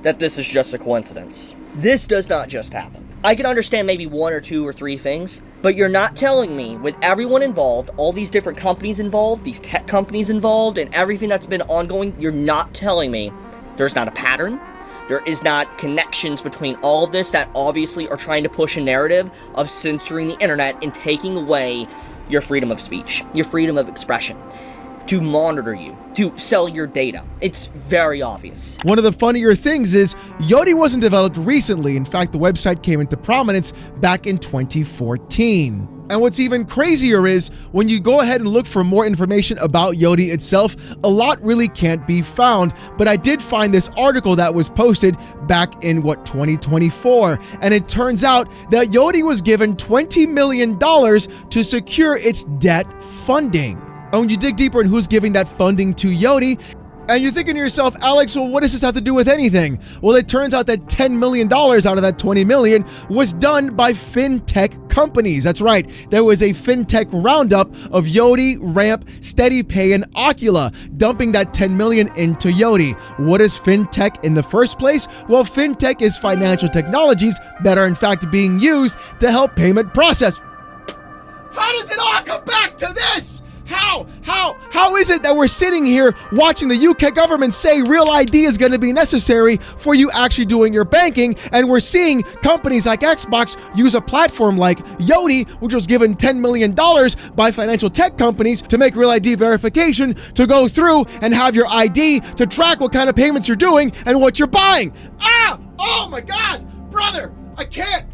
that this is just a coincidence. This does not just happen. I can understand maybe 1 or 2 or 3 things, but you're not telling me, with everyone involved, all these different companies involved, these tech companies involved, and everything that's been ongoing, you're not telling me there's not a pattern, there is not connections between all of this that obviously are trying to push a narrative of censoring the internet and taking away your freedom of speech, your freedom of expression, to monitor you, to sell your data. It's very obvious. One of the funnier things is, Yodi wasn't developed recently. In fact, the website came into prominence back in 2014. And what's even crazier is, when you go ahead and look for more information about Yodi itself, a lot really can't be found. But I did find this article that was posted back in, 2024. And it turns out that Yodi was given $20 million to secure its debt funding. And when you dig deeper in who's giving that funding to Yodi, and you're thinking to yourself, Alex, well, what does this have to do with anything? Well, it turns out that $10 million out of that $20 million was done by fintech companies. That's right. There was a fintech roundup of Yodi, Ramp, SteadyPay, and Ocula, dumping that $10 million into Yodi. What is fintech in the first place? Well, fintech is financial technologies that are in fact being used to help payment process. How does it all come back to this? How is it that we're sitting here watching the UK government say Real ID is going to be necessary for you actually doing your banking, and we're seeing companies like Xbox use a platform like Yodi, which was given $10 million by financial tech companies to make Real ID verification, to go through and have your ID to track what kind of payments you're doing and what you're buying. Oh my God, brother, I can't.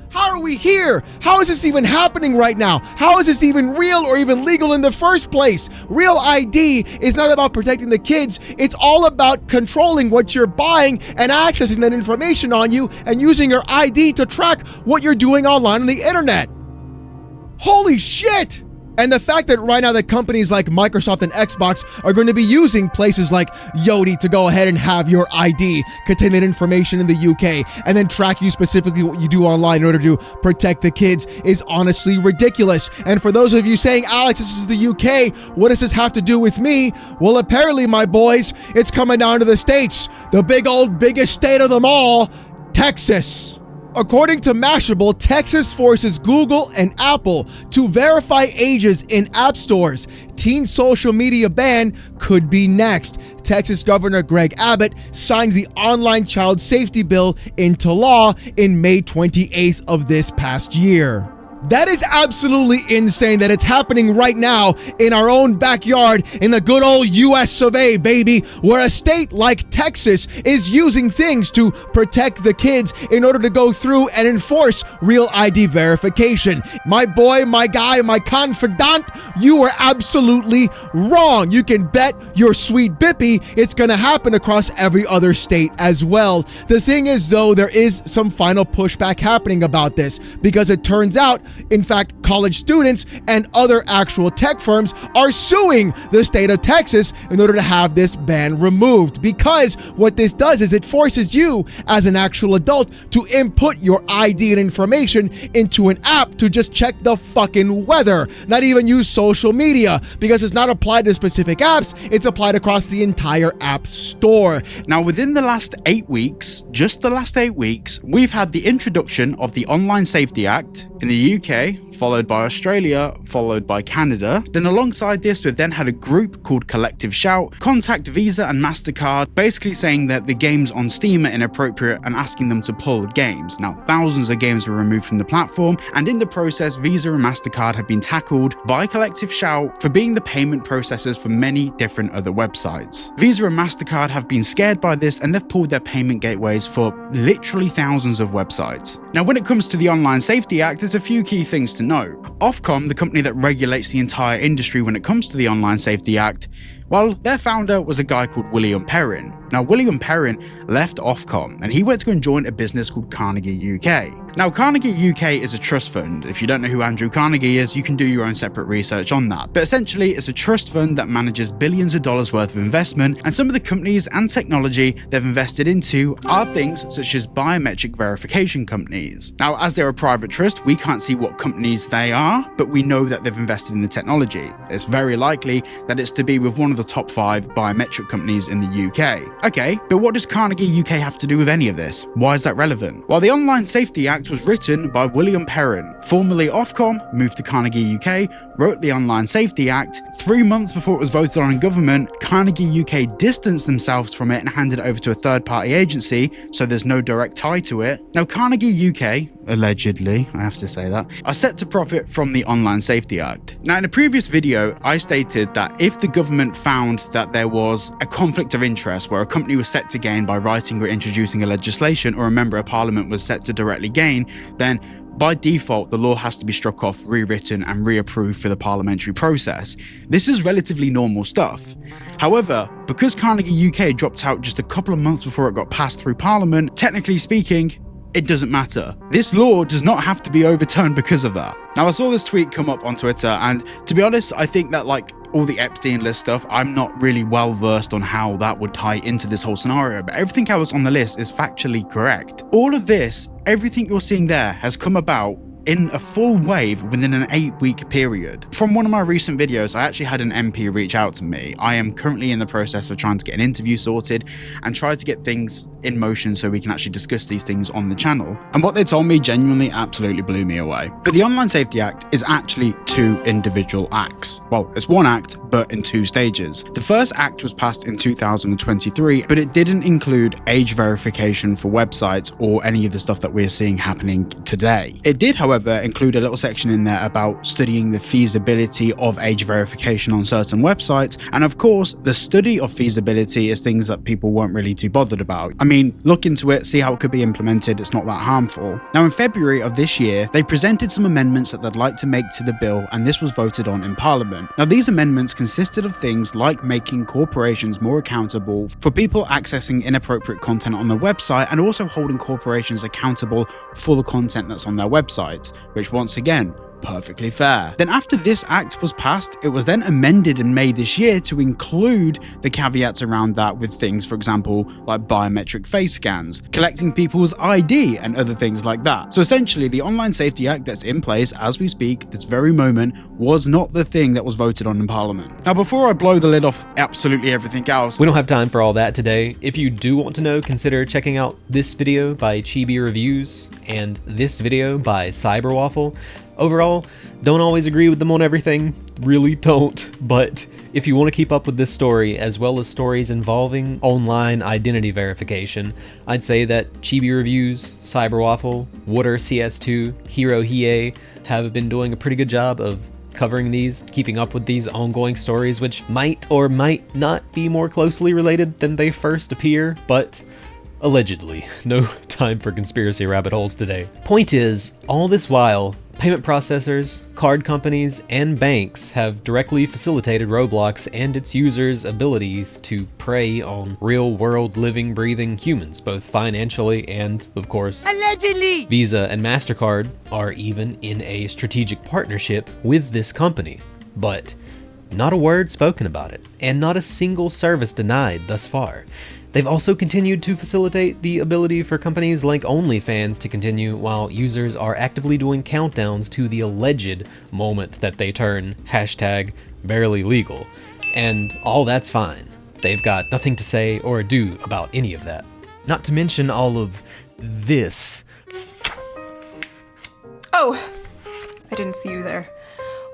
How are we here? How is this even happening right now? How is this even real or even legal in the first place? Real ID is not about protecting the kids. It's all about controlling what you're buying and accessing that information on you and using your ID to track what you're doing online on the internet. Holy shit! And the fact that right now that companies like Microsoft and Xbox are going to be using places like Yodi to go ahead and have your ID contain that information in the UK and then track you specifically what you do online in order to protect the kids is honestly ridiculous. And for those of you saying, Alex, this is the UK, what does this have to do with me? Well, apparently, my boys, it's coming down to the States, the biggest state of them all, Texas. According to Mashable, Texas forces Google and Apple to verify ages in app stores. Teen social media ban could be next. Texas Governor Greg Abbott signed the online child safety bill into law in May 28th of this past year. That is absolutely insane that it's happening right now in our own backyard in the good old US of A, baby, where a state like Texas is using things to protect the kids in order to go through and enforce Real ID verification. My boy, my guy, my confidant, you are absolutely wrong. You can bet your sweet bippy it's gonna happen across every other state as well. The thing is, though, there is some final pushback happening about this, because it turns out in fact, college students and other actual tech firms are suing the state of Texas in order to have this ban removed. Because what this does is it forces you as an actual adult to input your ID and information into an app to just check the fucking weather, not even use social media, because it's not applied to specific apps, it's applied across the entire app store. Now, within the last 8 weeks, just the last 8 weeks, we've had the introduction of the Online Safety Act in the UK, followed by Australia, followed by Canada. Then alongside this, we've then had a group called Collective Shout contact Visa and MasterCard, basically saying that the games on Steam are inappropriate and asking them to pull games. Now, thousands of games were removed from the platform, and in the process, Visa and MasterCard have been tackled by Collective Shout for being the payment processors for many different other websites. Visa and MasterCard have been scared by this, and they've pulled their payment gateways for literally thousands of websites. Now, when it comes to the Online Safety Act, there's a few key things to know. Ofcom, the company that regulates the entire industry when it comes to the Online Safety Act, well, their founder was a guy called William Perrin. Now, William Perrin left Ofcom and he went to go and join a business called Carnegie UK. Now, Carnegie UK is a trust fund. If you don't know who Andrew Carnegie is, you can do your own separate research on that. But essentially, it's a trust fund that manages billions of dollars worth of investment, and some of the companies and technology they've invested into are things such as biometric verification companies. Now, as they're a private trust, we can't see what companies they are, but we know that they've invested in the technology. It's very likely that it's to be with one of the top 5 biometric companies in the UK. Okay, but what does Carnegie UK have to do with any of this? Why is that relevant? Well, the Online Safety Act was written by William Perrin, formerly Ofcom, moved to Carnegie UK, wrote the Online Safety Act. 3 months before it was voted on in government, Carnegie UK distanced themselves from it and handed it over to a third-party agency, so there's no direct tie to it. Now, Carnegie UK, allegedly, I have to say that, are set to profit from the Online Safety Act. Now, in a previous video, I stated that if the government found that there was a conflict of interest where a company was set to gain by writing or introducing a legislation, or a member of parliament was set to directly gain, then by default, the law has to be struck off, rewritten, and reapproved for the parliamentary process. This is relatively normal stuff. However, because Carnegie UK dropped out just a couple of months before it got passed through Parliament, technically speaking, it doesn't matter. This law does not have to be overturned because of that. Now, I saw this tweet come up on Twitter, and to be honest, I think that all the Epstein list stuff, I'm not really well versed on how that would tie into this whole scenario, but everything else on the list is factually correct. All of this, everything you're seeing there, has come about in a full wave within an 8-week period. From one of my recent videos, I actually had an MP reach out to me. I am currently in the process of trying to get an interview sorted and try to get things in motion so we can actually discuss these things on the channel. And what they told me genuinely absolutely blew me away. But the Online Safety Act is actually 2 individual acts. Well, it's 1 act, but in 2 stages. The first act was passed in 2023, but it didn't include age verification for websites or any of the stuff that we're seeing happening today. It did, however, include a little section in there about studying the feasibility of age verification on certain websites, and of course the study of feasibility is things that people weren't really too bothered about. I mean, look into it, see how it could be implemented, it's not that harmful. Now, in February of this year, they presented some amendments that they'd like to make to the bill, and this was voted on in Parliament. Now, these amendments consisted of things like making corporations more accountable for people accessing inappropriate content on their website, and also holding corporations accountable for the content that's on their website, which once again, perfectly fair. Then after this act was passed, it was then amended in May this year to include the caveats around that with things, for example, like biometric face scans, collecting people's ID and other things like that. So essentially, the Online Safety Act that's in place as we speak, this very moment, was not the thing that was voted on in Parliament. Now, before I blow the lid off absolutely everything else, we don't have time for all that today. If you do want to know, consider checking out this video by Chibi Reviews and this video by Cyberwaffle. Overall, don't always agree with them on everything, really don't, but if you want to keep up with this story, as well as stories involving online identity verification, I'd say that Chibi Reviews, Cyberwaffle, Water CS2, Hero Hiei have been doing a pretty good job of covering these, keeping up with these ongoing stories, which might or might not be more closely related than they first appear, but allegedly. No time for conspiracy rabbit holes today. Point is, all this while, Payment processors, card companies, and banks have directly facilitated Roblox and its users' abilities to prey on real-world living, breathing humans, both financially and, of course, allegedly. Visa and MasterCard are even in a strategic partnership with this company, but not a word spoken about it, and not a single service denied thus far. They've also continued to facilitate the ability for companies like OnlyFans to continue while users are actively doing countdowns to the alleged moment that they turn #barely legal. And all that's fine. They've got nothing to say or do about any of that. Not to mention all of this. Oh, I didn't see you there.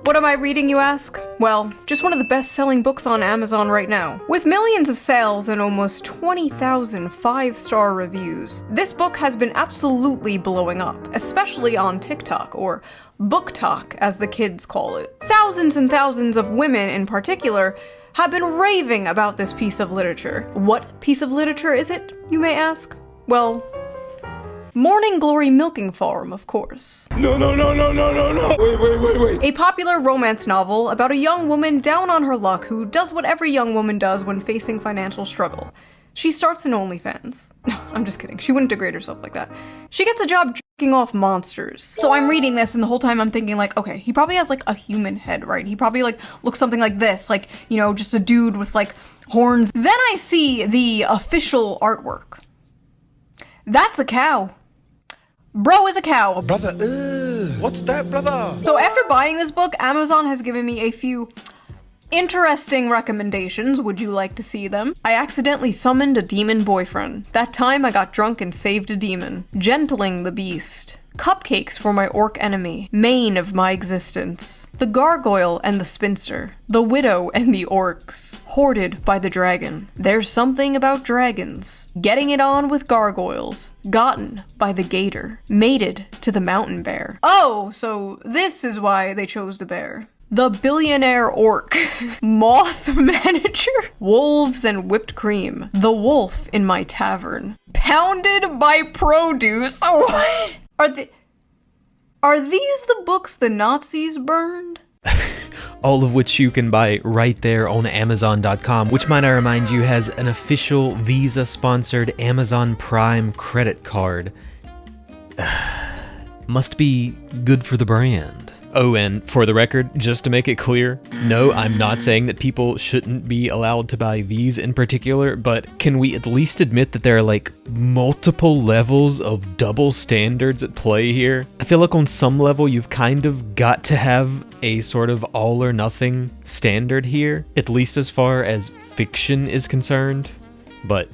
What am I reading, you ask? Well, just one of the best-selling books on Amazon right now. With millions of sales and almost 20,000 5-star reviews, this book has been absolutely blowing up, especially on TikTok, or BookTok as the kids call it. Thousands and thousands of women in particular have been raving about this piece of literature. What piece of literature is it, you may ask? Well, Morning Glory Milking Farm, of course. No. Wait. A popular romance novel about a young woman down on her luck who does what every young woman does when facing financial struggle. She starts an OnlyFans. No, I'm just kidding. She wouldn't degrade herself like that. She gets a job jerking off monsters. So I'm reading this and the whole time I'm thinking like, okay, he probably has like a human head, right? He probably like looks something like this, like, you know, just a dude with like horns. Then I see the official artwork. That's a cow. Bro is a cow. Brother, what's that, brother? So after buying this book, Amazon has given me a few interesting recommendations. Would you like to see them? I accidentally summoned a demon boyfriend. That time I got drunk and saved a demon. Gentling the beast. Cupcakes for my orc enemy. Mane of my existence. The gargoyle and the spinster. The widow and the orcs. Hoarded by the dragon. There's something about dragons. Getting it on with gargoyles. Gotten by the gator. Mated to the mountain bear. Oh, so this is why they chose the bear. The billionaire orc. Moth manager. Wolves and whipped cream. The wolf in my tavern. Pounded by produce. Oh, what? Are these the books the Nazis burned? All of which you can buy right there on Amazon.com, which might I remind you has an official Visa-sponsored Amazon Prime credit card. Must be good for the brand. Oh, and for the record, just to make it clear, no, I'm not saying that people shouldn't be allowed to buy these in particular, but can we at least admit that there are like multiple levels of double standards at play here? I feel like on some level you've kind of got to have a sort of all or nothing standard here, at least as far as fiction is concerned. But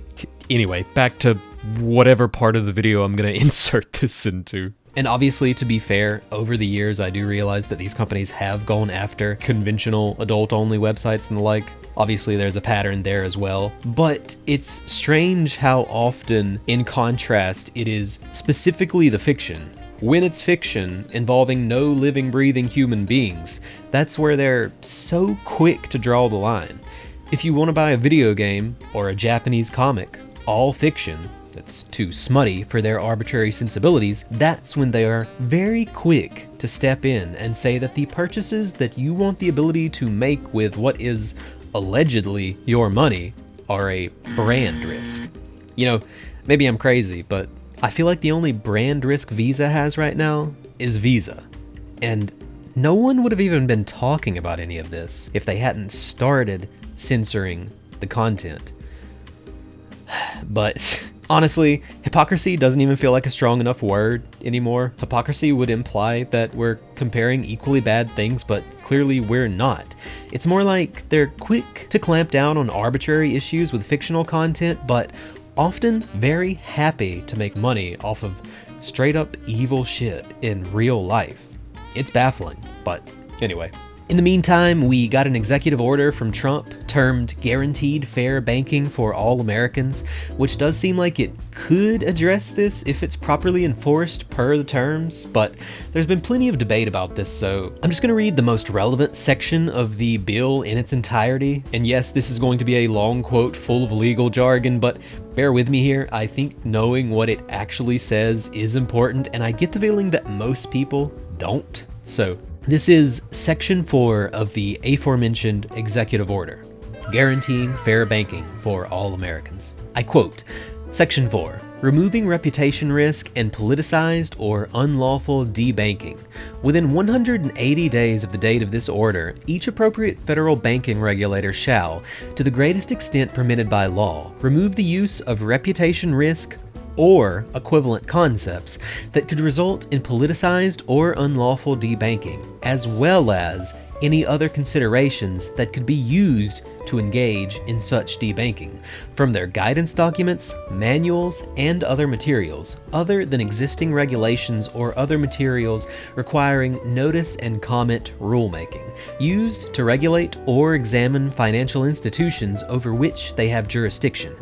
anyway, back to whatever part of the video I'm gonna insert this into. And obviously, to be fair, over the years, I do realize that these companies have gone after conventional adult-only websites and the like. Obviously, there's a pattern there as well. But it's strange how often, in contrast, it is specifically the fiction. When it's fiction involving no living, breathing human beings, that's where they're so quick to draw the line. If you want to buy a video game or a Japanese comic, all fiction, that's too smutty for their arbitrary sensibilities, that's when they are very quick to step in and say that the purchases that you want the ability to make with what is allegedly your money are a brand risk. You know, maybe I'm crazy, but I feel like the only brand risk Visa has right now is Visa. And no one would have even been talking about any of this if they hadn't started censoring the content. But honestly, hypocrisy doesn't even feel like a strong enough word anymore. Hypocrisy would imply that we're comparing equally bad things, but clearly we're not. It's more like they're quick to clamp down on arbitrary issues with fictional content, but often very happy to make money off of straight up evil shit in real life. It's baffling, but anyway. In the meantime, we got an executive order from Trump termed Guaranteed Fair Banking for All Americans, which does seem like it could address this if it's properly enforced per the terms, but there's been plenty of debate about this, so I'm just going to read the most relevant section of the bill in its entirety. And yes, this is going to be a long quote full of legal jargon, but bear with me here. I think knowing what it actually says is important, and I get the feeling that most people don't. So this is Section 4 of the aforementioned executive order, guaranteeing fair banking for all Americans. I quote, Section 4, removing reputation risk and politicized or unlawful debanking. Within 180 days of the date of this order, each appropriate federal banking regulator shall, to the greatest extent permitted by law, remove the use of reputation risk or equivalent concepts that could result in politicized or unlawful debanking, as well as any other considerations that could be used to engage in such debanking, from their guidance documents, manuals, and other materials, other than existing regulations or other materials requiring notice and comment rulemaking, used to regulate or examine financial institutions over which they have jurisdiction.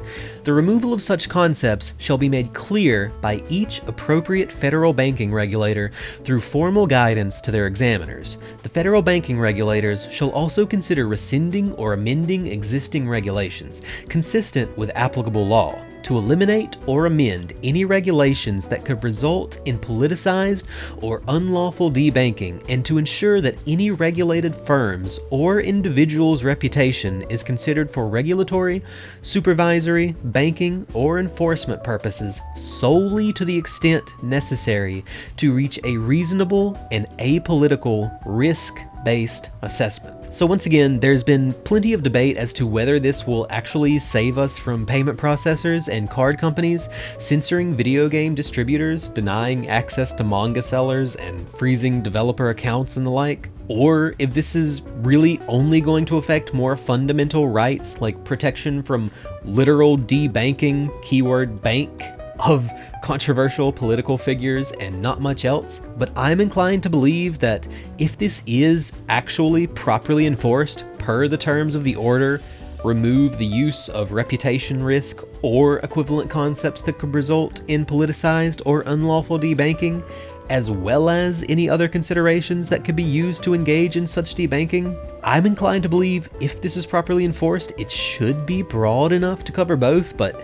The removal of such concepts shall be made clear by each appropriate federal banking regulator through formal guidance to their examiners. The federal banking regulators shall also consider rescinding or amending existing regulations, consistent with applicable law, to eliminate or amend any regulations that could result in politicized or unlawful debanking, and to ensure that any regulated firm's or individual's reputation is considered for regulatory, supervisory, banking, or enforcement purposes solely to the extent necessary to reach a reasonable and apolitical risk-based assessment. So once again, there's been plenty of debate as to whether this will actually save us from payment processors and card companies censoring video game distributors, denying access to manga sellers, and freezing developer accounts and the like, or if this is really only going to affect more fundamental rights like protection from literal debanking, keyword bank, of controversial political figures and not much else. But I'm inclined to believe that if this is actually properly enforced per the terms of the order, remove the use of reputation risk or equivalent concepts that could result in politicized or unlawful debanking, as well as any other considerations that could be used to engage in such debanking, I'm inclined to believe if this is properly enforced, it should be broad enough to cover both, but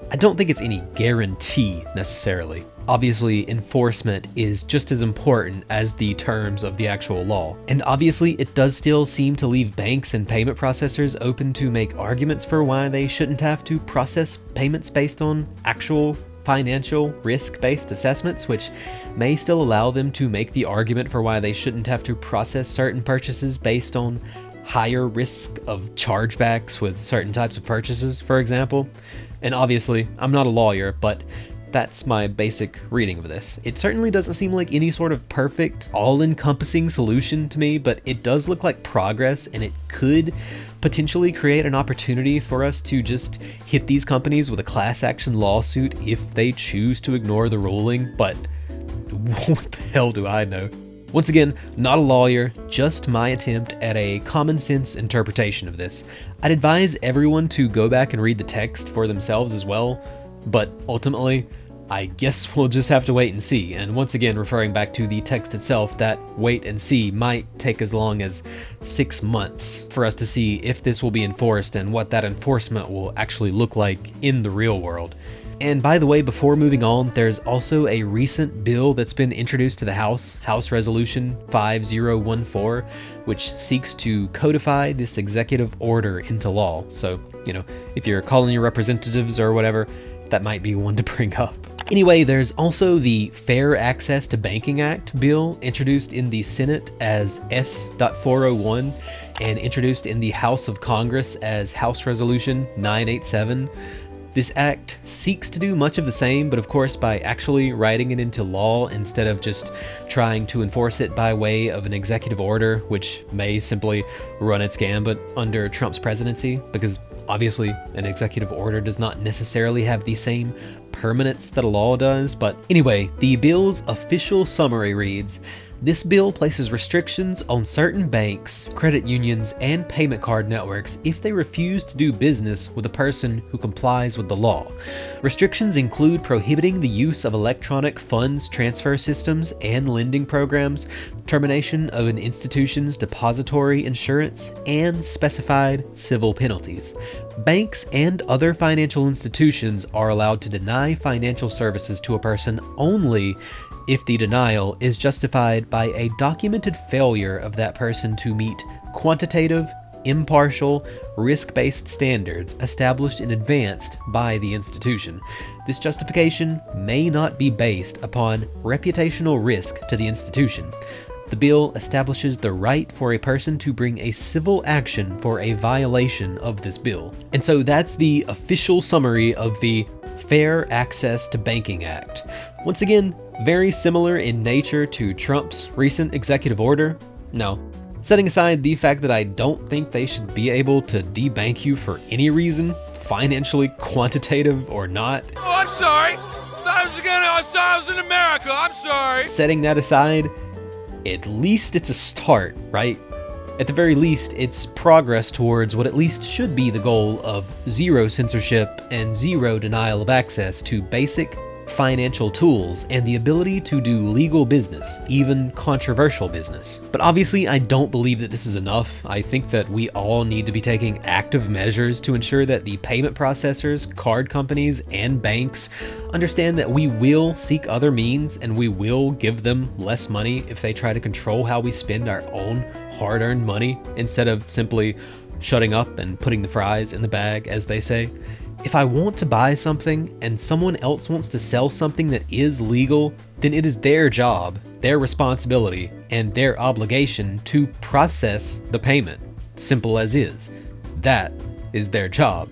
I don't think it's any guarantee necessarily. Obviously, enforcement is just as important as the terms of the actual law. And obviously, it does still seem to leave banks and payment processors open to make arguments for why they shouldn't have to process payments based on actual financial risk-based assessments, which may still allow them to make the argument for why they shouldn't have to process certain purchases based on higher risk of chargebacks with certain types of purchases, for example. And obviously, I'm not a lawyer, but that's my basic reading of this. It certainly doesn't seem like any sort of perfect, all-encompassing solution to me, but it does look like progress, and it could potentially create an opportunity for us to just hit these companies with a class action lawsuit if they choose to ignore the ruling, but what the hell do I know? Once again, not a lawyer, just my attempt at a common sense interpretation of this. I'd advise everyone to go back and read the text for themselves as well, but ultimately, I guess we'll just have to wait and see. And once again, referring back to the text itself, that wait and see might take as long as 6 months for us to see if this will be enforced and what that enforcement will actually look like in the real world. And by the way, before moving on, there's also a recent bill that's been introduced to the House Resolution 5014, which seeks to codify this executive order into law. So, if you're calling your representatives or whatever, that might be one to bring up. Anyway, there's also the Fair Access to Banking Act bill introduced in the Senate as S.401 and introduced in the House of Congress as House Resolution 987. This act seeks to do much of the same, but of course by actually writing it into law instead of just trying to enforce it by way of an executive order, which may simply run its gambit under Trump's presidency, because obviously an executive order does not necessarily have the same permanence that a law does. But anyway, the bill's official summary reads, This bill places restrictions on certain banks, credit unions, and payment card networks if they refuse to do business with a person who complies with the law. Restrictions include prohibiting the use of electronic funds transfer systems and lending programs, termination of an institution's depository insurance, and specified civil penalties. Banks and other financial institutions are allowed to deny financial services to a person only if the denial is justified by a documented failure of that person to meet quantitative, impartial, risk-based standards established in advance by the institution. This justification may not be based upon reputational risk to the institution. The bill establishes the right for a person to bring a civil action for a violation of this bill. And so that's the official summary of the Fair Access to Banking Act. Once again, very similar in nature to Trump's recent executive order. Now, setting aside the fact that I don't think they should be able to debank you for any reason, financially, quantitative, or not. Oh, I'm sorry. I thought I was in America. I'm sorry. Setting that aside, at least it's a start, right? At the very least, it's progress towards what at least should be the goal of zero censorship and zero denial of access to basic financial tools and the ability to do legal business, even controversial business. But obviously, I don't believe that this is enough. I think that we all need to be taking active measures to ensure that the payment processors, card companies, and banks understand that we will seek other means and we will give them less money if they try to control how we spend our own hard-earned money instead of simply shutting up and putting the fries in the bag, as they say. If I want to buy something and someone else wants to sell something that is legal, then it is their job, their responsibility, and their obligation to process the payment. Simple as is. That is their job.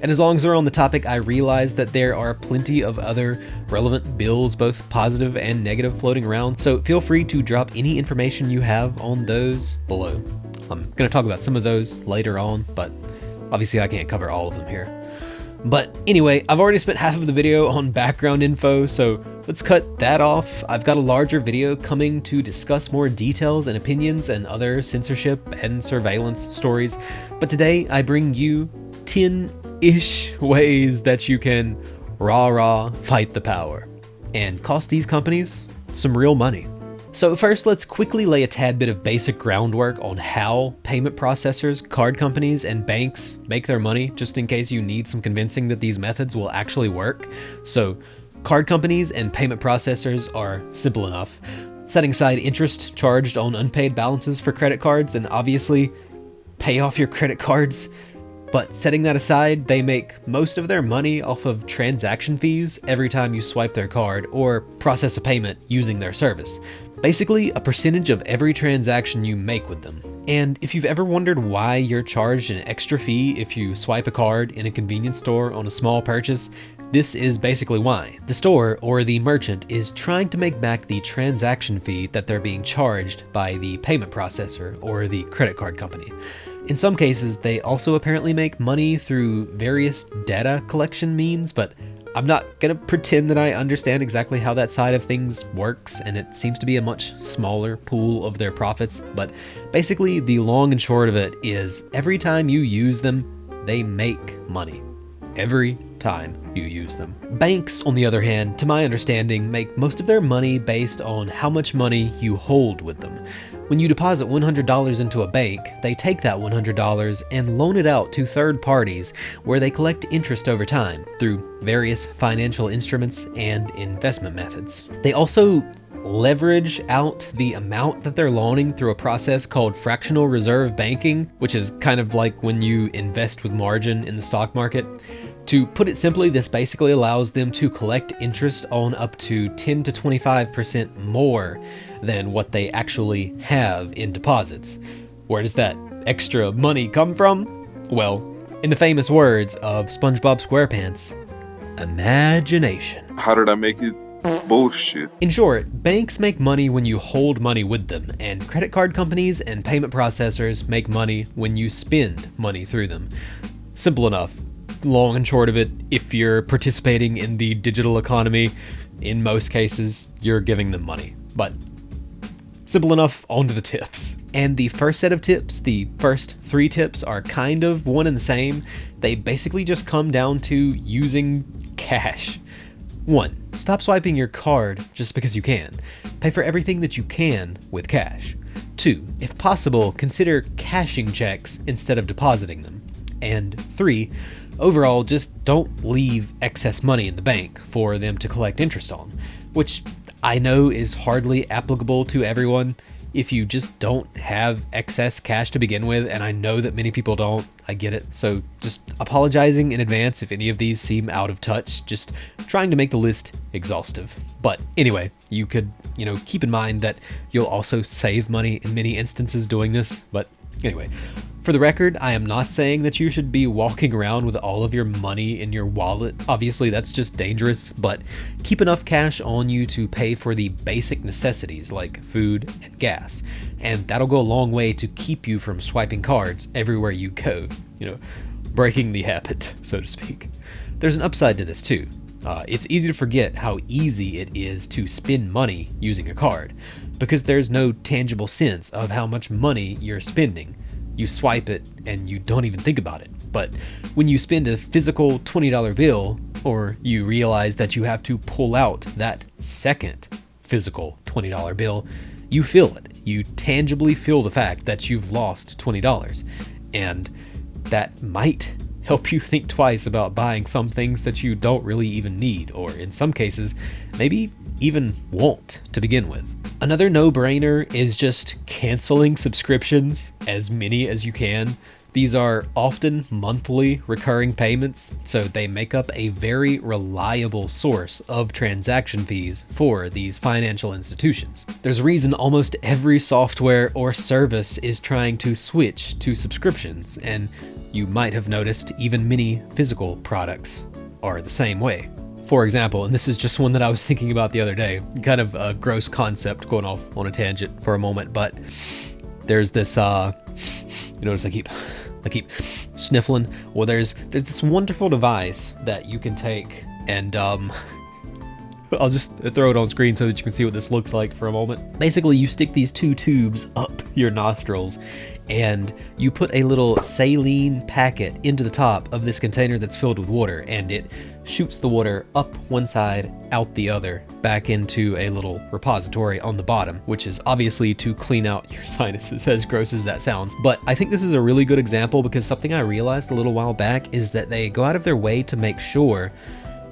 And as long as we're on the topic, I realize that there are plenty of other relevant bills, both positive and negative, floating around, so feel free to drop any information you have on those below. I'm going to talk about some of those later on, but obviously I can't cover all of them here. But anyway, I've already spent half of the video on background info, so let's cut that off. I've got a larger video coming to discuss more details and opinions and other censorship and surveillance stories, but today I bring you 10-ish ways that you can rah-rah fight the power and cost these companies some real money. So first, let's quickly lay a tad bit of basic groundwork on how payment processors, card companies, and banks make their money, just in case you need some convincing that these methods will actually work. So card companies and payment processors are simple enough. Setting aside interest charged on unpaid balances for credit cards, and obviously pay off your credit cards. But setting that aside, they make most of their money off of transaction fees every time you swipe their card or process a payment using their service. Basically, a percentage of every transaction you make with them. And if you've ever wondered why you're charged an extra fee if you swipe a card in a convenience store on a small purchase, this is basically why. The store or the merchant is trying to make back the transaction fee that they're being charged by the payment processor or the credit card company. In some cases, they also apparently make money through various data collection means, but I'm not gonna pretend that I understand exactly how that side of things works, and it seems to be a much smaller pool of their profits, but basically the long and short of it is every time you use them, they make money. Every time you use them. Banks, on the other hand, to my understanding, make most of their money based on how much money you hold with them. When you deposit $100 into a bank, they take that $100 and loan it out to third parties where they collect interest over time through various financial instruments and investment methods. They also leverage out the amount that they're loaning through a process called fractional reserve banking, which is kind of like when you invest with margin in the stock market. To put it simply, this basically allows them to collect interest on up to 10 to 25% more than what they actually have in deposits. Where does that extra money come from? Well, in the famous words of SpongeBob SquarePants, imagination. How did I make it? Bullshit. In short, banks make money when you hold money with them, and credit card companies and payment processors make money when you spend money through them. Simple enough. Long and short of it, if you're participating in the digital economy, in most cases, you're giving them money. But Simple enough, on to the tips. And the first set of tips, the first 3 tips, are kind of one and the same. They basically just come down to using cash. 1. Stop swiping your card just because you can. Pay for everything that you can with cash. 2. If possible, consider cashing checks instead of depositing them. And 3. Overall, just don't leave excess money in the bank for them to collect interest on, which I know is hardly applicable to everyone if you just don't have excess cash to begin with, and I know that many people don't. I get it. So just apologizing in advance if any of these seem out of touch, just trying to make the list exhaustive. But anyway, you could, keep in mind that you'll also save money in many instances doing this. But anyway, for the record, I am not saying that you should be walking around with all of your money in your wallet. Obviously, that's just dangerous, but keep enough cash on you to pay for the basic necessities like food and gas, and that'll go a long way to keep you from swiping cards everywhere you go, breaking the habit, so to speak. There's an upside to this too. It's easy to forget how easy it is to spend money using a card, because there's no tangible sense of how much money you're spending. You swipe it and you don't even think about it. But when you spend a physical $20 bill, or you realize that you have to pull out that second physical $20 bill, you feel it. You tangibly feel the fact that you've lost $20. And that might help you think twice about buying some things that you don't really even need, or in some cases, maybe even want to begin with. Another no-brainer is just canceling subscriptions, as many as you can. These are often monthly recurring payments, so they make up a very reliable source of transaction fees for these financial institutions. There's a reason almost every software or service is trying to switch to subscriptions, and you might have noticed even many physical products are the same way. For example, and this is just one that I was thinking about the other day, kind of a gross concept, going off on a tangent for a moment, but there's this, you notice I keep sniffling. Well, there's this wonderful device that you can take and, I'll just throw it on screen so that you can see what this looks like for a moment. Basically, you stick these 2 tubes up your nostrils and you put a little saline packet into the top of this container that's filled with water, and it shoots the water up one side, out the other, back into a little repository on the bottom, which is obviously to clean out your sinuses, as gross as that sounds. But I think this is a really good example, because something I realized a little while back is that they go out of their way to make sure,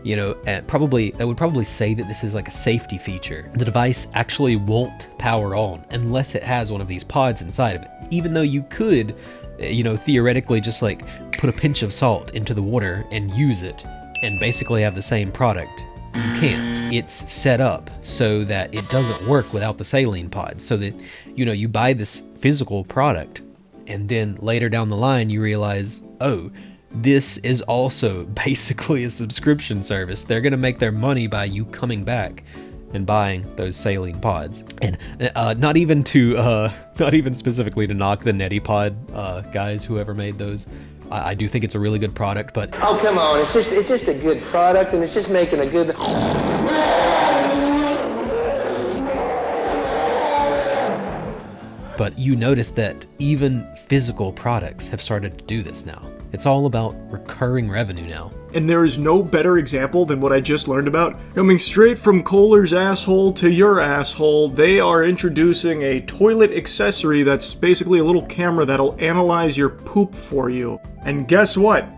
and I would probably say that this is like a safety feature. The device actually won't power on unless it has one of these pods inside of it, even though you could, theoretically just like put a pinch of salt into the water and use it and basically have the same product. You can't. It's set up so that it doesn't work without the saline pods, so that, you buy this physical product and then later down the line you realize, oh, this is also basically a subscription service. They're going to make their money by you coming back and buying those saline pods. And not even specifically to knock the Neti Pod guys, whoever made those. I do think it's a really good product, but oh, come on, it's just a good product, and it's just making a good. But you notice that even physical products have started to do this now. It's all about recurring revenue now. And there is no better example than what I just learned about. Coming straight from Kohler's asshole to your asshole, they are introducing a toilet accessory that's basically a little camera that'll analyze your poop for you. And guess what?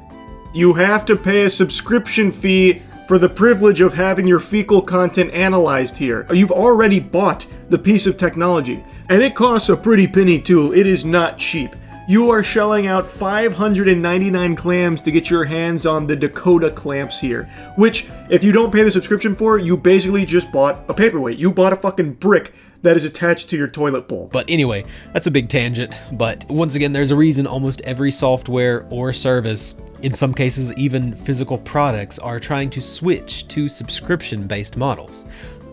You have to pay a subscription fee for the privilege of having your fecal content analyzed here. You've already bought the piece of technology, and it costs a pretty penny too. It is not cheap. You are shelling out 599 clams to get your hands on the Dakota clamps here, which, if you don't pay the subscription for, you basically just bought a paperweight. You bought a fucking brick that is attached to your toilet bowl. But anyway, that's a big tangent. But once again, there's a reason almost every software or service, in some cases even physical products, are trying to switch to subscription-based models.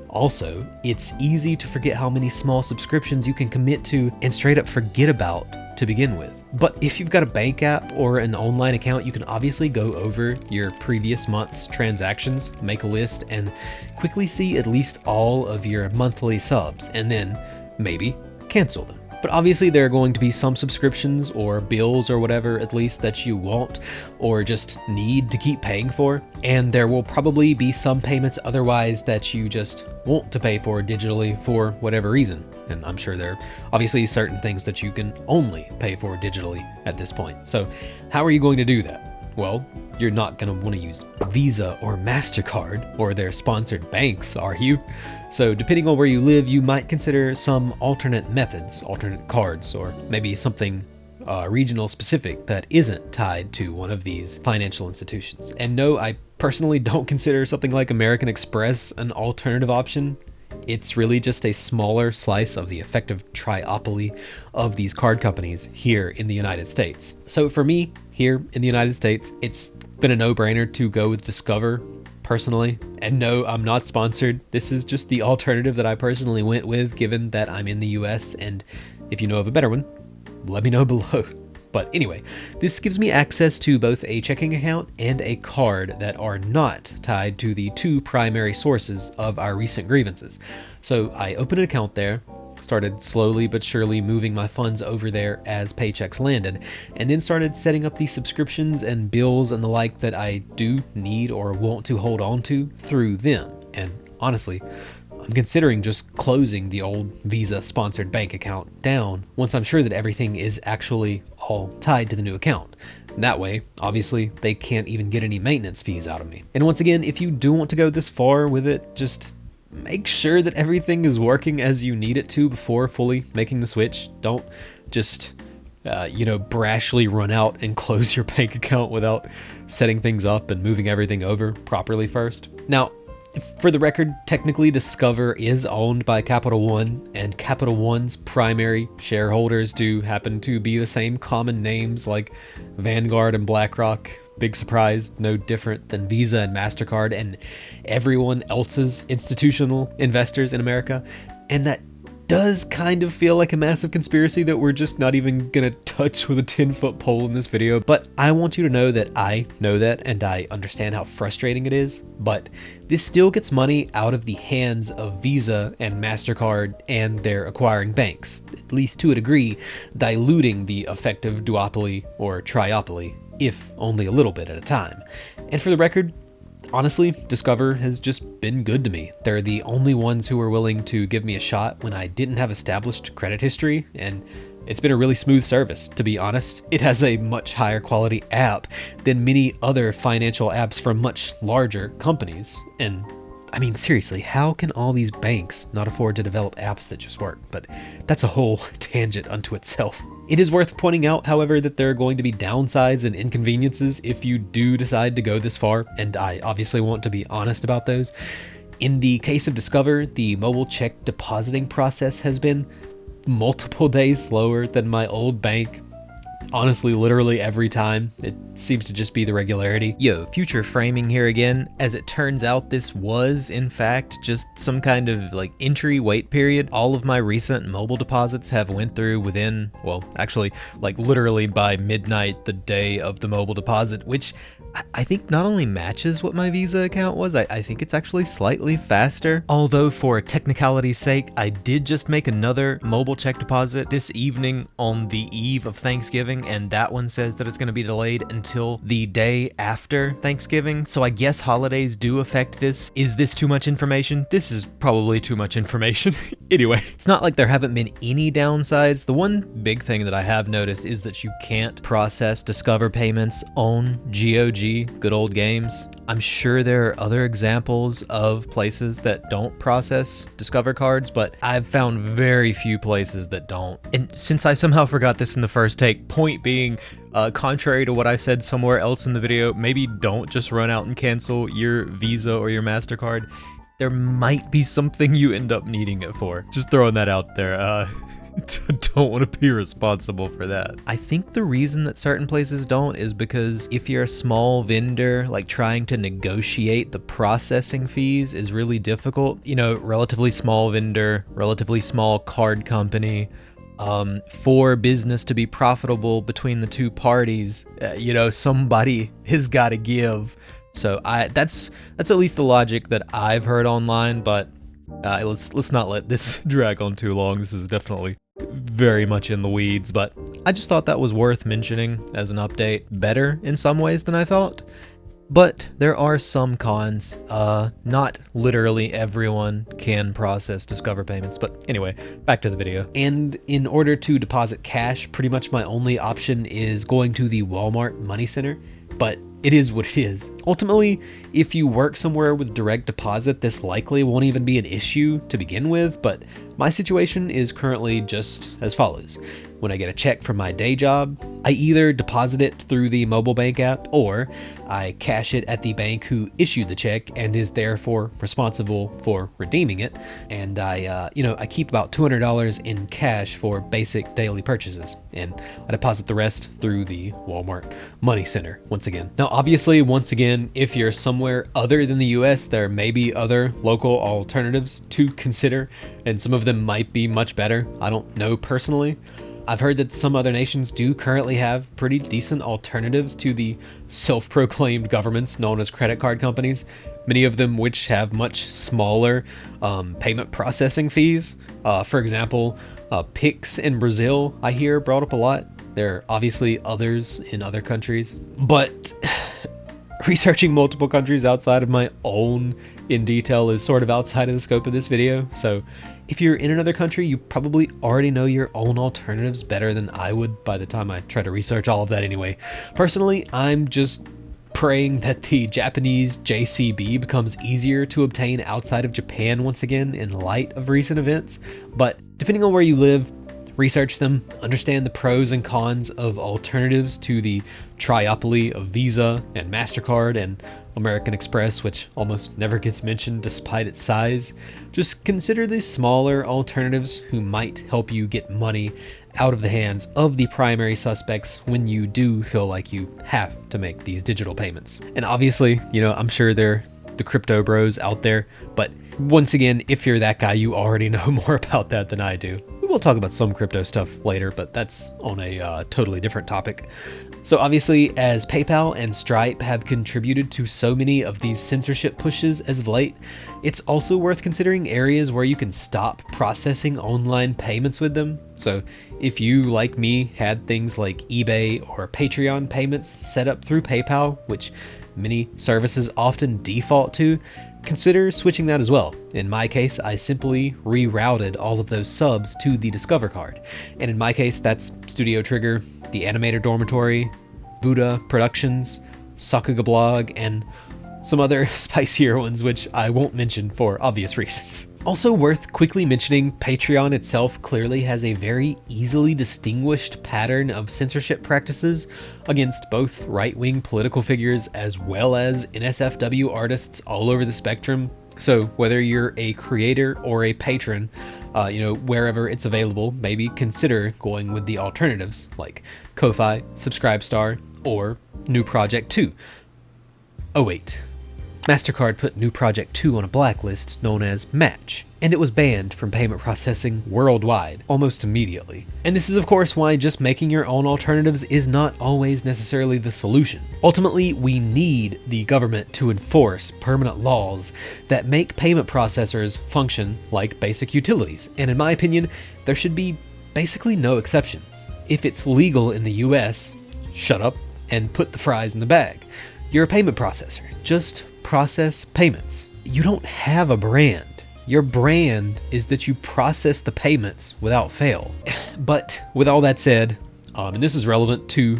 Also, it's easy to forget how many small subscriptions you can commit to and straight up forget about to begin with. But if you've got a bank app or an online account, you can obviously go over your previous month's transactions, make a list, and quickly see at least all of your monthly subs, and then maybe cancel them. But obviously there are going to be some subscriptions or bills or whatever at least that you want or just need to keep paying for. And there will probably be some payments otherwise that you just want to pay for digitally for whatever reason. And I'm sure there are obviously certain things that you can only pay for digitally at this point. So how are you going to do that? Well, you're not going to want to use Visa or MasterCard or their sponsored banks, are you? So depending on where you live, you might consider some alternate methods, alternate cards, or maybe something regional specific that isn't tied to one of these financial institutions. And no, I personally don't consider something like American Express an alternative option. It's really just a smaller slice of the effective triopoly of these card companies here in the United States. So for me, here in the United States, it's been a no-brainer to go with Discover personally. And no, I'm not sponsored. This is just the alternative that I personally went with, given that I'm in the US. And if you know of a better one, let me know below. But anyway, this gives me access to both a checking account and a card that are not tied to the two primary sources of our recent grievances. So I opened an account there, started slowly but surely moving my funds over there as paychecks landed, and then started setting up the subscriptions and bills and the like that I do need or want to hold on to through them. And honestly, I'm considering just closing the old Visa sponsored bank account down once I'm sure that everything is actually all tied to the new account. That way, obviously, they can't even get any maintenance fees out of me. And once again, if you do want to go this far with it, just make sure that everything is working as you need it to before fully making the switch. Don't just, brashly run out and close your bank account without setting things up and moving everything over properly first. Now, for the record, technically Discover is owned by Capital One, and Capital One's primary shareholders do happen to be the same common names like Vanguard and BlackRock. Big surprise, no different than Visa and MasterCard and everyone else's institutional investors in America. And that does kind of feel like a massive conspiracy that we're just not even gonna touch with a 10-foot pole in this video. But I want you to know that I know that, and I understand how frustrating it is, but this still gets money out of the hands of Visa and MasterCard and their acquiring banks, at least to a degree, diluting the effective duopoly or triopoly, if only a little bit at a time. And for the record, honestly, Discover has just been good to me. They're the only ones who were willing to give me a shot when I didn't have established credit history, and it's been a really smooth service, to be honest. It has a much higher quality app than many other financial apps from much larger companies. And I mean, seriously, how can all these banks not afford to develop apps that just work? But that's a whole tangent unto itself. It is worth pointing out, however, that there are going to be downsides and inconveniences if you do decide to go this far, and I obviously want to be honest about those. In the case of Discover, the mobile check depositing process has been multiple days slower than my old bank. Honestly, literally every time. It seems to just be the regularity. Yo, future framing here again. As it turns out, this was, in fact, just some kind of like entry wait period. All of my recent mobile deposits have went through within, well, actually, like literally by midnight the day of the mobile deposit, which I think not only matches what my Visa account was, I think it's actually slightly faster. Although for technicality's sake, I did just make another mobile check deposit this evening on the eve of Thanksgiving, and that one says that it's going to be delayed until the day after Thanksgiving. So I guess holidays do affect this. Is this too much information? This is probably too much information. Anyway, it's not like there haven't been any downsides. The one big thing that I have noticed is that you can't process Discover payments on GOG, good old games. I'm sure there are other examples of places that don't process Discover cards, but I've found very few places that don't. And since I somehow forgot this in the first take, point being, contrary to what I said somewhere else in the video, maybe don't just run out and cancel your Visa or your MasterCard. There might be something you end up needing it for. Just throwing that out there. Don't want to be responsible for that. I think the reason that certain places don't is because if you're a small vendor, like trying to negotiate the processing fees is really difficult. You know, relatively small vendor, relatively small card company. For business to be profitable between the two parties, somebody has got to give. So that's at least the logic that I've heard online, but Let's not let this drag on too long. This is definitely very much in the weeds, but I just thought that was worth mentioning as an update. Better in some ways than I thought. But there are some cons. Not literally everyone can process Discover payments, but anyway, back to the video. And in order to deposit cash, pretty much my only option is going to the Walmart Money Center, but it is what it is. Ultimately, if you work somewhere with direct deposit, this likely won't even be an issue to begin with, but my situation is currently just as follows. When I get a check from my day job, I either deposit it through the mobile bank app or I cash it at the bank who issued the check and is therefore responsible for redeeming it. And I keep about $200 in cash for basic daily purchases, and I deposit the rest through the Walmart Money Center once again. Now, obviously, once again, if you're somewhere other than the US, there may be other local alternatives to consider, and some of them might be much better. I don't know personally. I've heard that some other nations do currently have pretty decent alternatives to the self-proclaimed governments known as credit card companies, many of them which have much smaller payment processing fees. For example, Pix in Brazil, I hear, brought up a lot. There are obviously others in other countries, but researching multiple countries outside of my own in detail is sort of outside of the scope of this video, so if you're in another country, you probably already know your own alternatives better than I would by the time I try to research all of that anyway. Personally, I'm just praying that the Japanese JCB becomes easier to obtain outside of Japan once again in light of recent events, but depending on where you live, research them, understand the pros and cons of alternatives to the triopoly of Visa and MasterCard and American Express, which almost never gets mentioned despite its size. Just consider these smaller alternatives who might help you get money out of the hands of the primary suspects when you do feel like you have to make these digital payments. And obviously, I'm sure there are the crypto bros out there, but once again, if you're that guy, you already know more about that than I do. We'll talk about some crypto stuff later, but that's on a totally different topic. So obviously, as PayPal and Stripe have contributed to so many of these censorship pushes as of late, it's also worth considering areas where you can stop processing online payments with them. So if you, like me, had things like eBay or Patreon payments set up through PayPal, which many services often default to, consider switching that as well. In my case, I simply rerouted all of those subs to the Discover card. And in my case, that's Studio Trigger, the Animator Dormitory, Buddha Productions, Sakuga Blog, and some other spicier ones which I won't mention for obvious reasons. Also worth quickly mentioning, Patreon itself clearly has a very easily distinguished pattern of censorship practices against both right-wing political figures as well as NSFW artists all over the spectrum. So whether you're a creator or a patron, wherever it's available, maybe consider going with the alternatives like Ko-Fi, Subscribestar, or New Project 2. Oh wait. MasterCard put New Project 2 on a blacklist known as Match, and it was banned from payment processing worldwide almost immediately. And this is of course why just making your own alternatives is not always necessarily the solution. Ultimately, we need the government to enforce permanent laws that make payment processors function like basic utilities, and in my opinion, there should be basically no exceptions. If it's legal in the US, shut up and put the fries in the bag. You're a payment processor. Just process payments. You don't have a brand. Your brand is that you process the payments without fail. But with all that said, and this is relevant to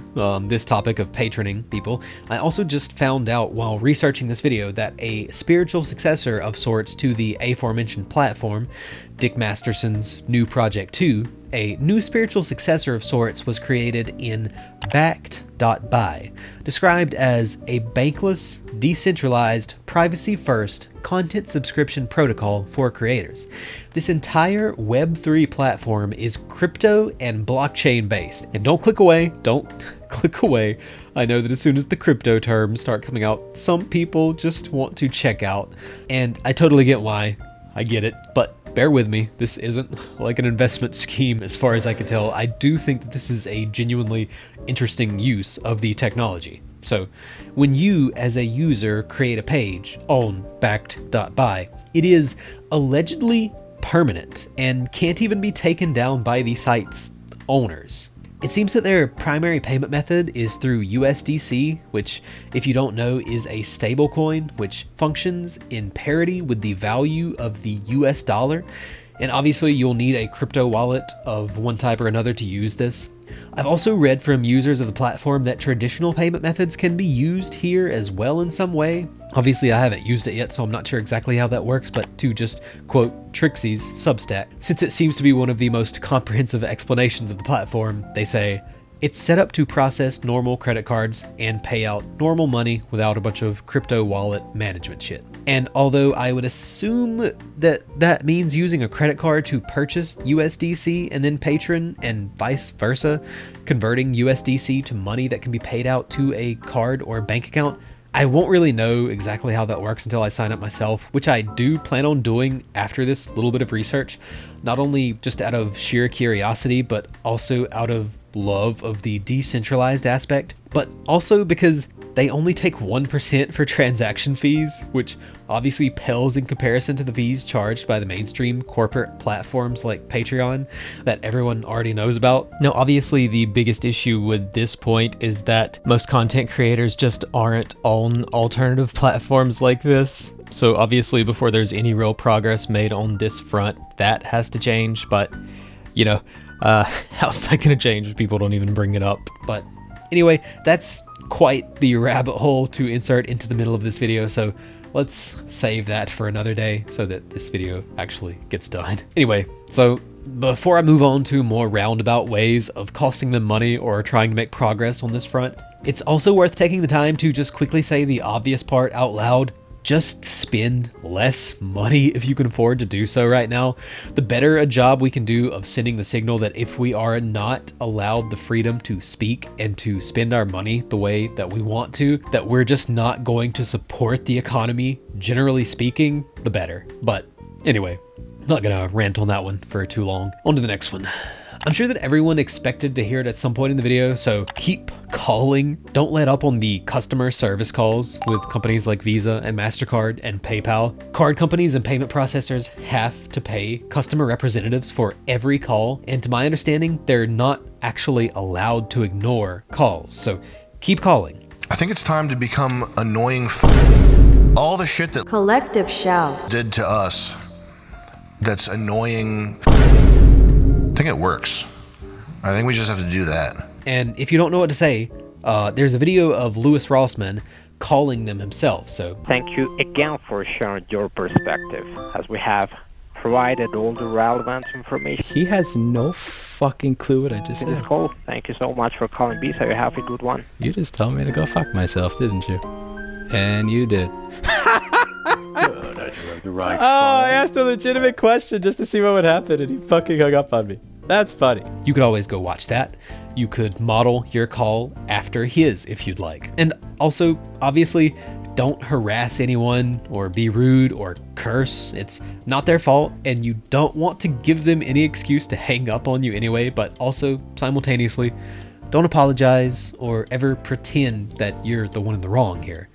this topic of patroning people, I also just found out while researching this video that a spiritual successor of sorts to the aforementioned platform, Dick Masterson's New Project 2, a new spiritual successor of sorts was created in Backed.by, described as a bankless, decentralized, privacy-first content subscription protocol for creators. This entire Web3 platform is crypto and blockchain based. And don't click away, I know that as soon as the crypto terms start coming out, some people just want to check out, and I totally get why. I get it, but bear with me, this isn't like an investment scheme as far as I can tell. I do think that this is a genuinely interesting use of the technology. So when you as a user create a page on Backed.by, It is allegedly permanent and can't even be taken down by the site's owners. It seems that their primary payment method is through USDC, which, if you don't know, is a stablecoin which functions in parity with the value of the US dollar. And obviously you'll need a crypto wallet of one type or another to use this. I've also read from users of the platform that traditional payment methods can be used here as well in some way. Obviously I haven't used it yet, so I'm not sure exactly how that works, but to just quote Trixie's Substack, since it seems to be one of the most comprehensive explanations of the platform, they say, it's set up to process normal credit cards and pay out normal money without a bunch of crypto wallet management shit. And although I would assume that that means using a credit card to purchase USDC and then Patron and vice versa, converting USDC to money that can be paid out to a card or bank account, I won't really know exactly how that works until I sign up myself, which I do plan on doing after this little bit of research, not only just out of sheer curiosity, but also out of love of the decentralized aspect, but also because they only take 1% for transaction fees, which obviously pales in comparison to the fees charged by the mainstream corporate platforms like Patreon that everyone already knows about. Now, obviously the biggest issue with this point is that most content creators just aren't on alternative platforms like this. So obviously before there's any real progress made on this front, that has to change, but you know, how's that gonna change if people don't even bring it up? But anyway, that's quite the rabbit hole to insert into the middle of this video, so let's save that for another day so that this video actually gets done. Anyway, so before I move on to more roundabout ways of costing them money or trying to make progress on this front, it's also worth taking the time to just quickly say the obvious part out loud. Just spend less money if you can afford to do so right now. The better a job we can do of sending the signal that if we are not allowed the freedom to speak and to spend our money the way that we want to, that we're just not going to support the economy, generally speaking, the better. But anyway, I'm not gonna rant on that one for too long. On to the next one. I'm sure that everyone expected to hear it at some point in the video, so keep calling. Don't let up on the customer service calls with companies like Visa and MasterCard and PayPal. Card companies and payment processors have to pay customer representatives for every call, and to my understanding, they're not actually allowed to ignore calls, so keep calling. I think it's time to become annoying all the shit that Collective Shout did to us that's annoying. I think it works. I think we just have to do that. And if you don't know what to say, there's a video of Louis Rossmann calling them himself, so. Thank you again for sharing your perspective, as we have provided all the relevant information. He has no fucking clue what I just said. Cool. Thank you so much for calling Bisa. You have a good one. You just told me to go fuck myself, didn't you? And you did. I asked a legitimate question just to see what would happen, and he fucking hung up on me. That's funny. You could always go watch that. You could model your call after his if you'd like. And also, obviously, don't harass anyone or be rude or curse. It's not their fault, and you don't want to give them any excuse to hang up on you anyway, but also, simultaneously, don't apologize or ever pretend that you're the one in the wrong here.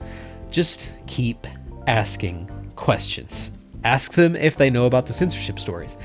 Just keep asking questions. Ask them if they know about the censorship stories.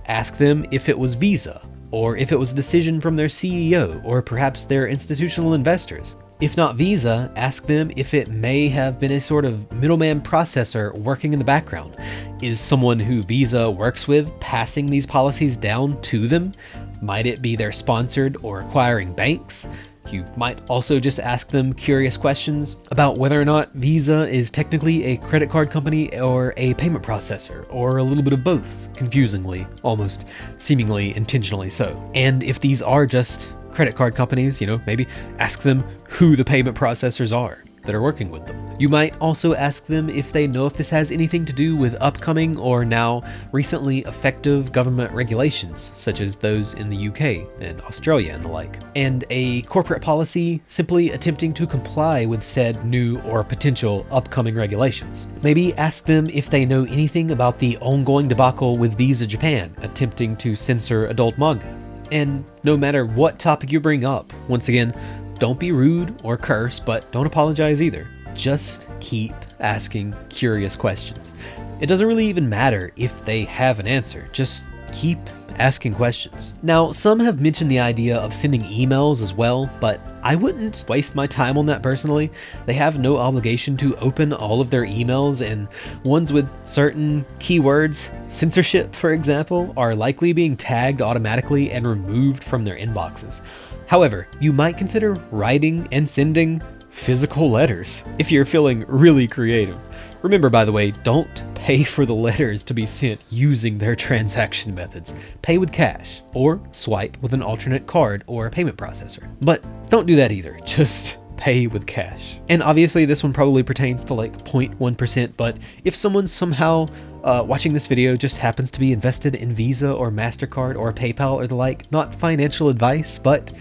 Ask them if it was Visa, or if it was a decision from their CEO, or perhaps their institutional investors. If not Visa, ask them if it may have been a sort of middleman processor working in the background. Is someone who Visa works with passing these policies down to them? Might it be their sponsored or acquiring banks? You might also just ask them curious questions about whether or not Visa is technically a credit card company or a payment processor, or a little bit of both, confusingly, almost seemingly intentionally so. And if these are just credit card companies, you know, maybe ask them who the payment processors are that are working with them. You might also ask them if they know if this has anything to do with upcoming or now recently effective government regulations, such as those in the UK and Australia and the like, and a corporate policy simply attempting to comply with said new or potential upcoming regulations. Maybe ask them if they know anything about the ongoing debacle with Visa Japan attempting to censor adult manga. And no matter what topic you bring up, once again, don't be rude or curse, but don't apologize either. Just keep asking curious questions. It doesn't really even matter if they have an answer, just keep asking questions. Now, some have mentioned the idea of sending emails as well, but I wouldn't waste my time on that personally. They have no obligation to open all of their emails, and ones with certain keywords, censorship for example, are likely being tagged automatically and removed from their inboxes. However, you might consider writing and sending physical letters if you're feeling really creative. Remember, by the way, don't pay for the letters to be sent using their transaction methods. Pay with cash, or swipe with an alternate card or payment processor. But don't do that either, just pay with cash. And obviously this one probably pertains to like 0.1%, but if someone somehow watching this video just happens to be invested in Visa or MasterCard or PayPal or the like, not financial advice, but,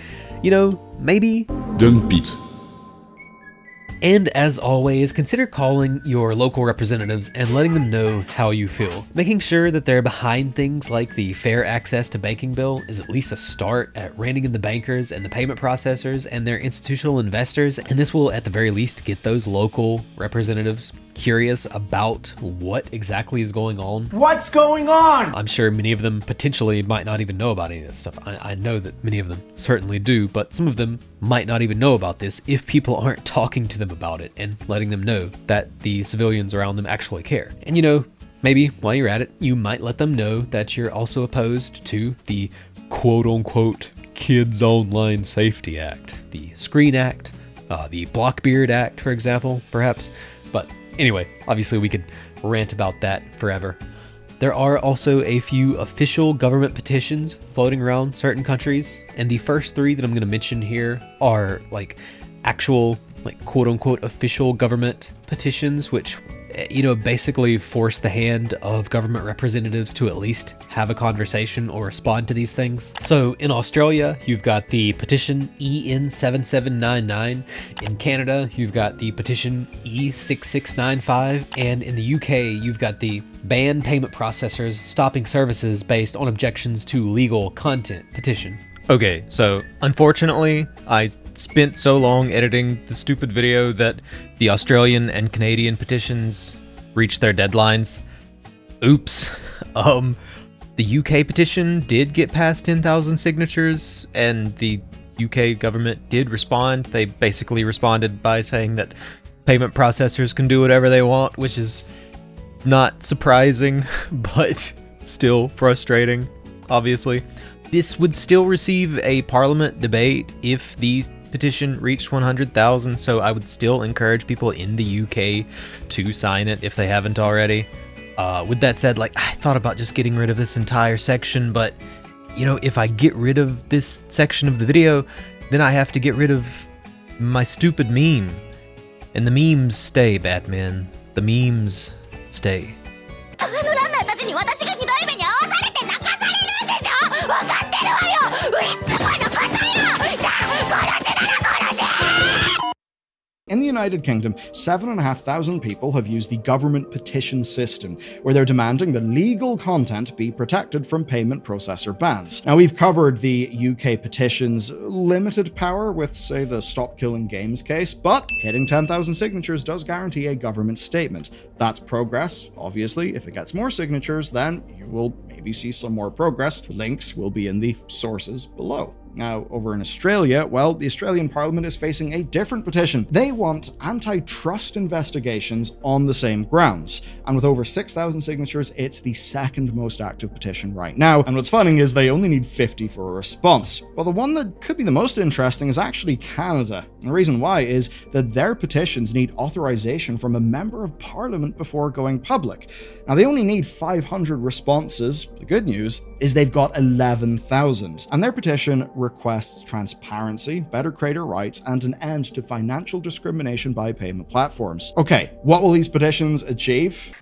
you know, maybe... Dump it. And as always, consider calling your local representatives and letting them know how you feel. Making sure that they're behind things like the fair access to banking bill is at least a start at reining in the bankers and the payment processors and their institutional investors, and this will at the very least get those local representatives curious about what exactly is going on. What's going on? I'm sure many of them potentially might not even know about any of this stuff. I know that many of them certainly do, but some of them might not even know about this if people aren't talking to them about it and letting them know that the civilians around them actually care. And you know, maybe while you're at it, you might let them know that you're also opposed to the quote-unquote Kids Online Safety Act, the Screen Act, the Blockbeard Act, for example, perhaps. But anyway, obviously we could rant about that forever. There are also a few official government petitions floating around certain countries, and the first three that I'm going to mention here are like actual, like quote-unquote official government petitions, which, you know, basically force the hand of government representatives to at least have a conversation or respond to these things. So in Australia, you've got the petition EN7799. In Canada, you've got the petition E6695. And in the UK, you've got the Ban Payment Processors Stopping Services Based on Objections to Legal Content petition. Okay, so unfortunately, I spent so long editing the stupid video that the Australian and Canadian petitions reached their deadlines. Oops. The UK petition did get past 10,000 signatures, and the UK government did respond. They basically responded by saying that payment processors can do whatever they want, which is not surprising, but still frustrating, obviously. This would still receive a parliament debate if the petition reached 100,000, so I would still encourage people in the UK to sign it if they haven't already. With that said, like, I thought about just getting rid of this entire section, but, you know, if I get rid of this section of the video, then I have to get rid of my stupid meme. And the memes stay, Batman. The memes stay. In the United Kingdom, 7,500 people have used the government petition system, where they're demanding that legal content be protected from payment processor bans. Now, we've covered the UK petition's limited power with, say, the Stop Killing Games case, but hitting 10,000 signatures does guarantee a government statement. That's progress. Obviously, if it gets more signatures, then you will maybe see some more progress. Links will be in the sources below. Now, over in Australia, well, the Australian Parliament is facing a different petition. They want antitrust investigations on the same grounds. And with over 6,000 signatures, it's the second most active petition right now. And what's funny is they only need 50 for a response. Well, the one that could be the most interesting is actually Canada. And the reason why is that their petitions need authorization from a member of Parliament before going public. Now, they only need 500 responses. The good news is they've got 11,000. And their petition requests transparency, better creator rights, and an end to financial discrimination by payment platforms. Okay, what will these petitions achieve?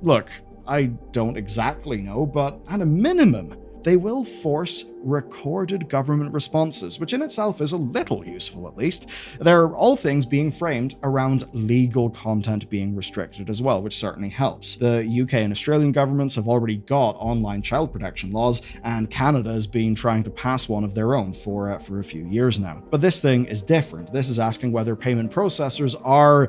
Look, I don't exactly know, but at a minimum, they will force recorded government responses, which in itself is a little useful at least. They're all things being framed around legal content being restricted as well, which certainly helps. The UK and Australian governments have already got online child protection laws, and Canada has been trying to pass one of their own for a few years now. But this thing is different. This is asking whether payment processors are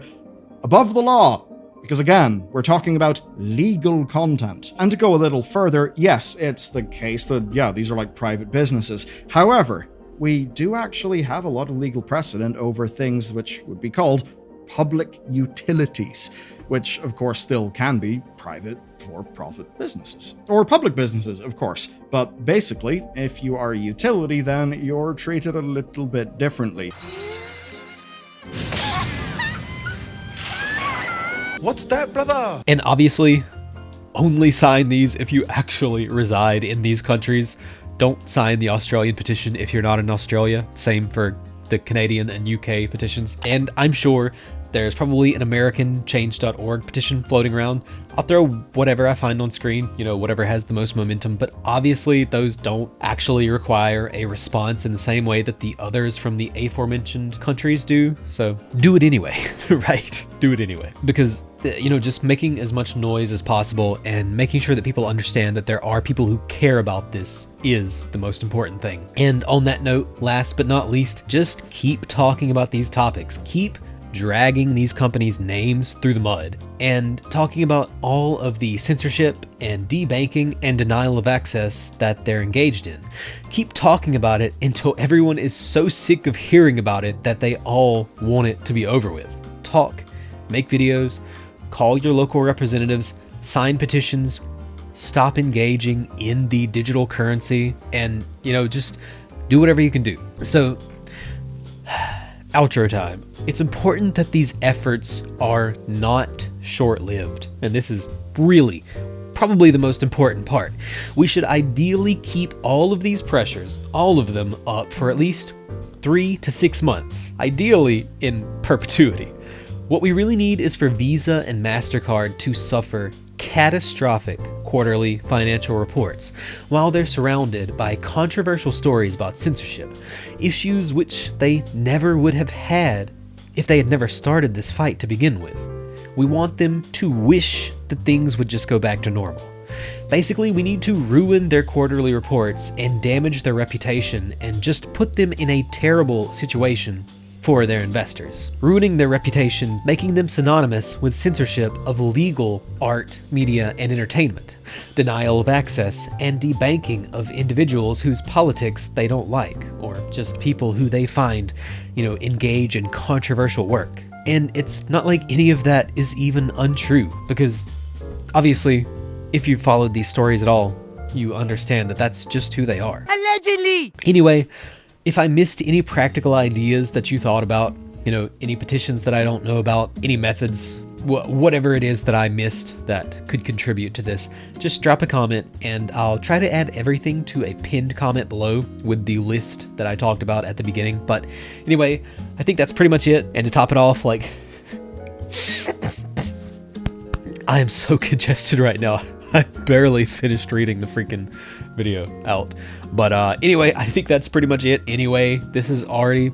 above the law, Because again, we're talking about legal content. And to go a little further, yes, it's the case that, yeah, these are like private businesses. However, we do actually have a lot of legal precedent over things which would be called public utilities, which of course still can be private for-profit businesses. Or public businesses, of course. But basically, if you are a utility, then you're treated a little bit differently. What's that, brother? And obviously, only sign these if you actually reside in these countries. Don't sign the Australian petition if you're not in Australia. Same for the Canadian and UK petitions. And I'm sure there's probably an American change.org petition floating around. I'll throw whatever I find on screen, you know, whatever has the most momentum, but obviously those don't actually require a response in the same way that the others from the aforementioned countries do. So do it anyway, right? Do it anyway. Because, you know, just making as much noise as possible and making sure that people understand that there are people who care about this is the most important thing. And on that note, last but not least, just keep talking about these topics. Keep dragging these companies' names through the mud and talking about all of the censorship and debanking and denial of access that they're engaged in. Keep talking about it until everyone is so sick of hearing about it that they all want it to be over with. Talk, make videos, call your local representatives, sign petitions, stop engaging in the digital currency, and, you know, just do whatever you can do. So, outro time. It's important that these efforts are not short-lived, and this is really probably the most important part. We should ideally keep all of these pressures, all of them, up for at least 3 to 6 months, ideally in perpetuity. What we really need is for Visa and MasterCard to suffer catastrophic quarterly financial reports while they're surrounded by controversial stories about censorship, issues which they never would have had if they had never started this fight to begin with. We want them to wish that things would just go back to normal. Basically, we need to ruin their quarterly reports and damage their reputation and just put them in a terrible situation for their investors, ruining their reputation, making them synonymous with censorship of legal art, media, and entertainment, denial of access, and debanking of individuals whose politics they don't like, or just people who they find, you know, engage in controversial work. And it's not like any of that is even untrue, because obviously, if you've followed these stories at all, you understand that that's just who they are. Allegedly! Anyway, if I missed any practical ideas that you thought about, you know, any petitions that I don't know about, any methods, whatever it is that I missed that could contribute to this, just drop a comment and I'll try to add everything to a pinned comment below with the list that I talked about at the beginning. But anyway, I think that's pretty much it. And to top it off, like, I am so congested right now. I barely finished reading the freaking video out. But anyway, I think that's pretty much it. Anyway, this is already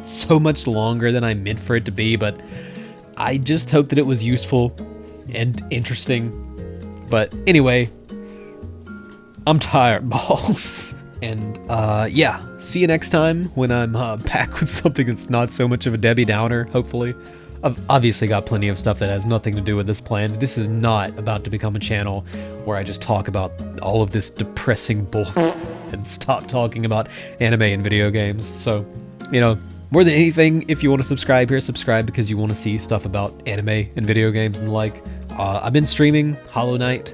so much longer than I meant for it to be, but I just hope that it was useful and interesting. But anyway, I'm tired, balls. And yeah, see you next time when I'm back with something that's not so much of a Debbie Downer, hopefully. I've obviously got plenty of stuff that has nothing to do with this plan. This is not about to become a channel where I just talk about all of this depressing bull and stop talking about anime and video games. So, you know, more than anything, if you want to subscribe here, subscribe because you want to see stuff about anime and video games and the like. I've been streaming Hollow Knight.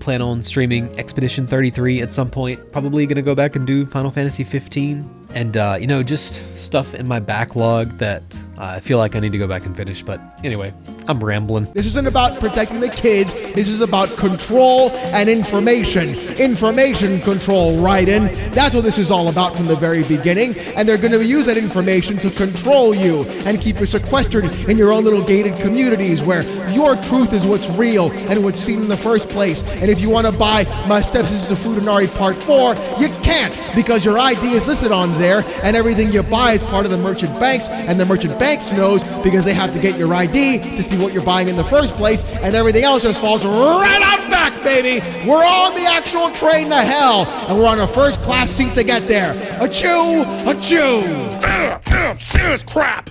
Plan on streaming Expedition 33 at some point. Probably gonna go back and do Final Fantasy 15. And, you know, just stuff in my backlog that I feel like I need to go back and finish. But anyway, I'm rambling. This isn't about protecting the kids. This is about control and information. Information control, Raiden. That's what this is all about from the very beginning. And they're going to use that information to control you and keep you sequestered in your own little gated communities where your truth is what's real and what's seen in the first place. And if you want to buy My Stepsister Futanari Part 4, you can't because your ID is listed on there and everything you buy is part of the merchant banks, and the merchant banks knows because they have to get your ID to see what you're buying in the first place, and everything else just falls right out back, baby. We're on the actual train to hell, and we're on a first class seat to get there. Achoo! Achoo! Serious crap!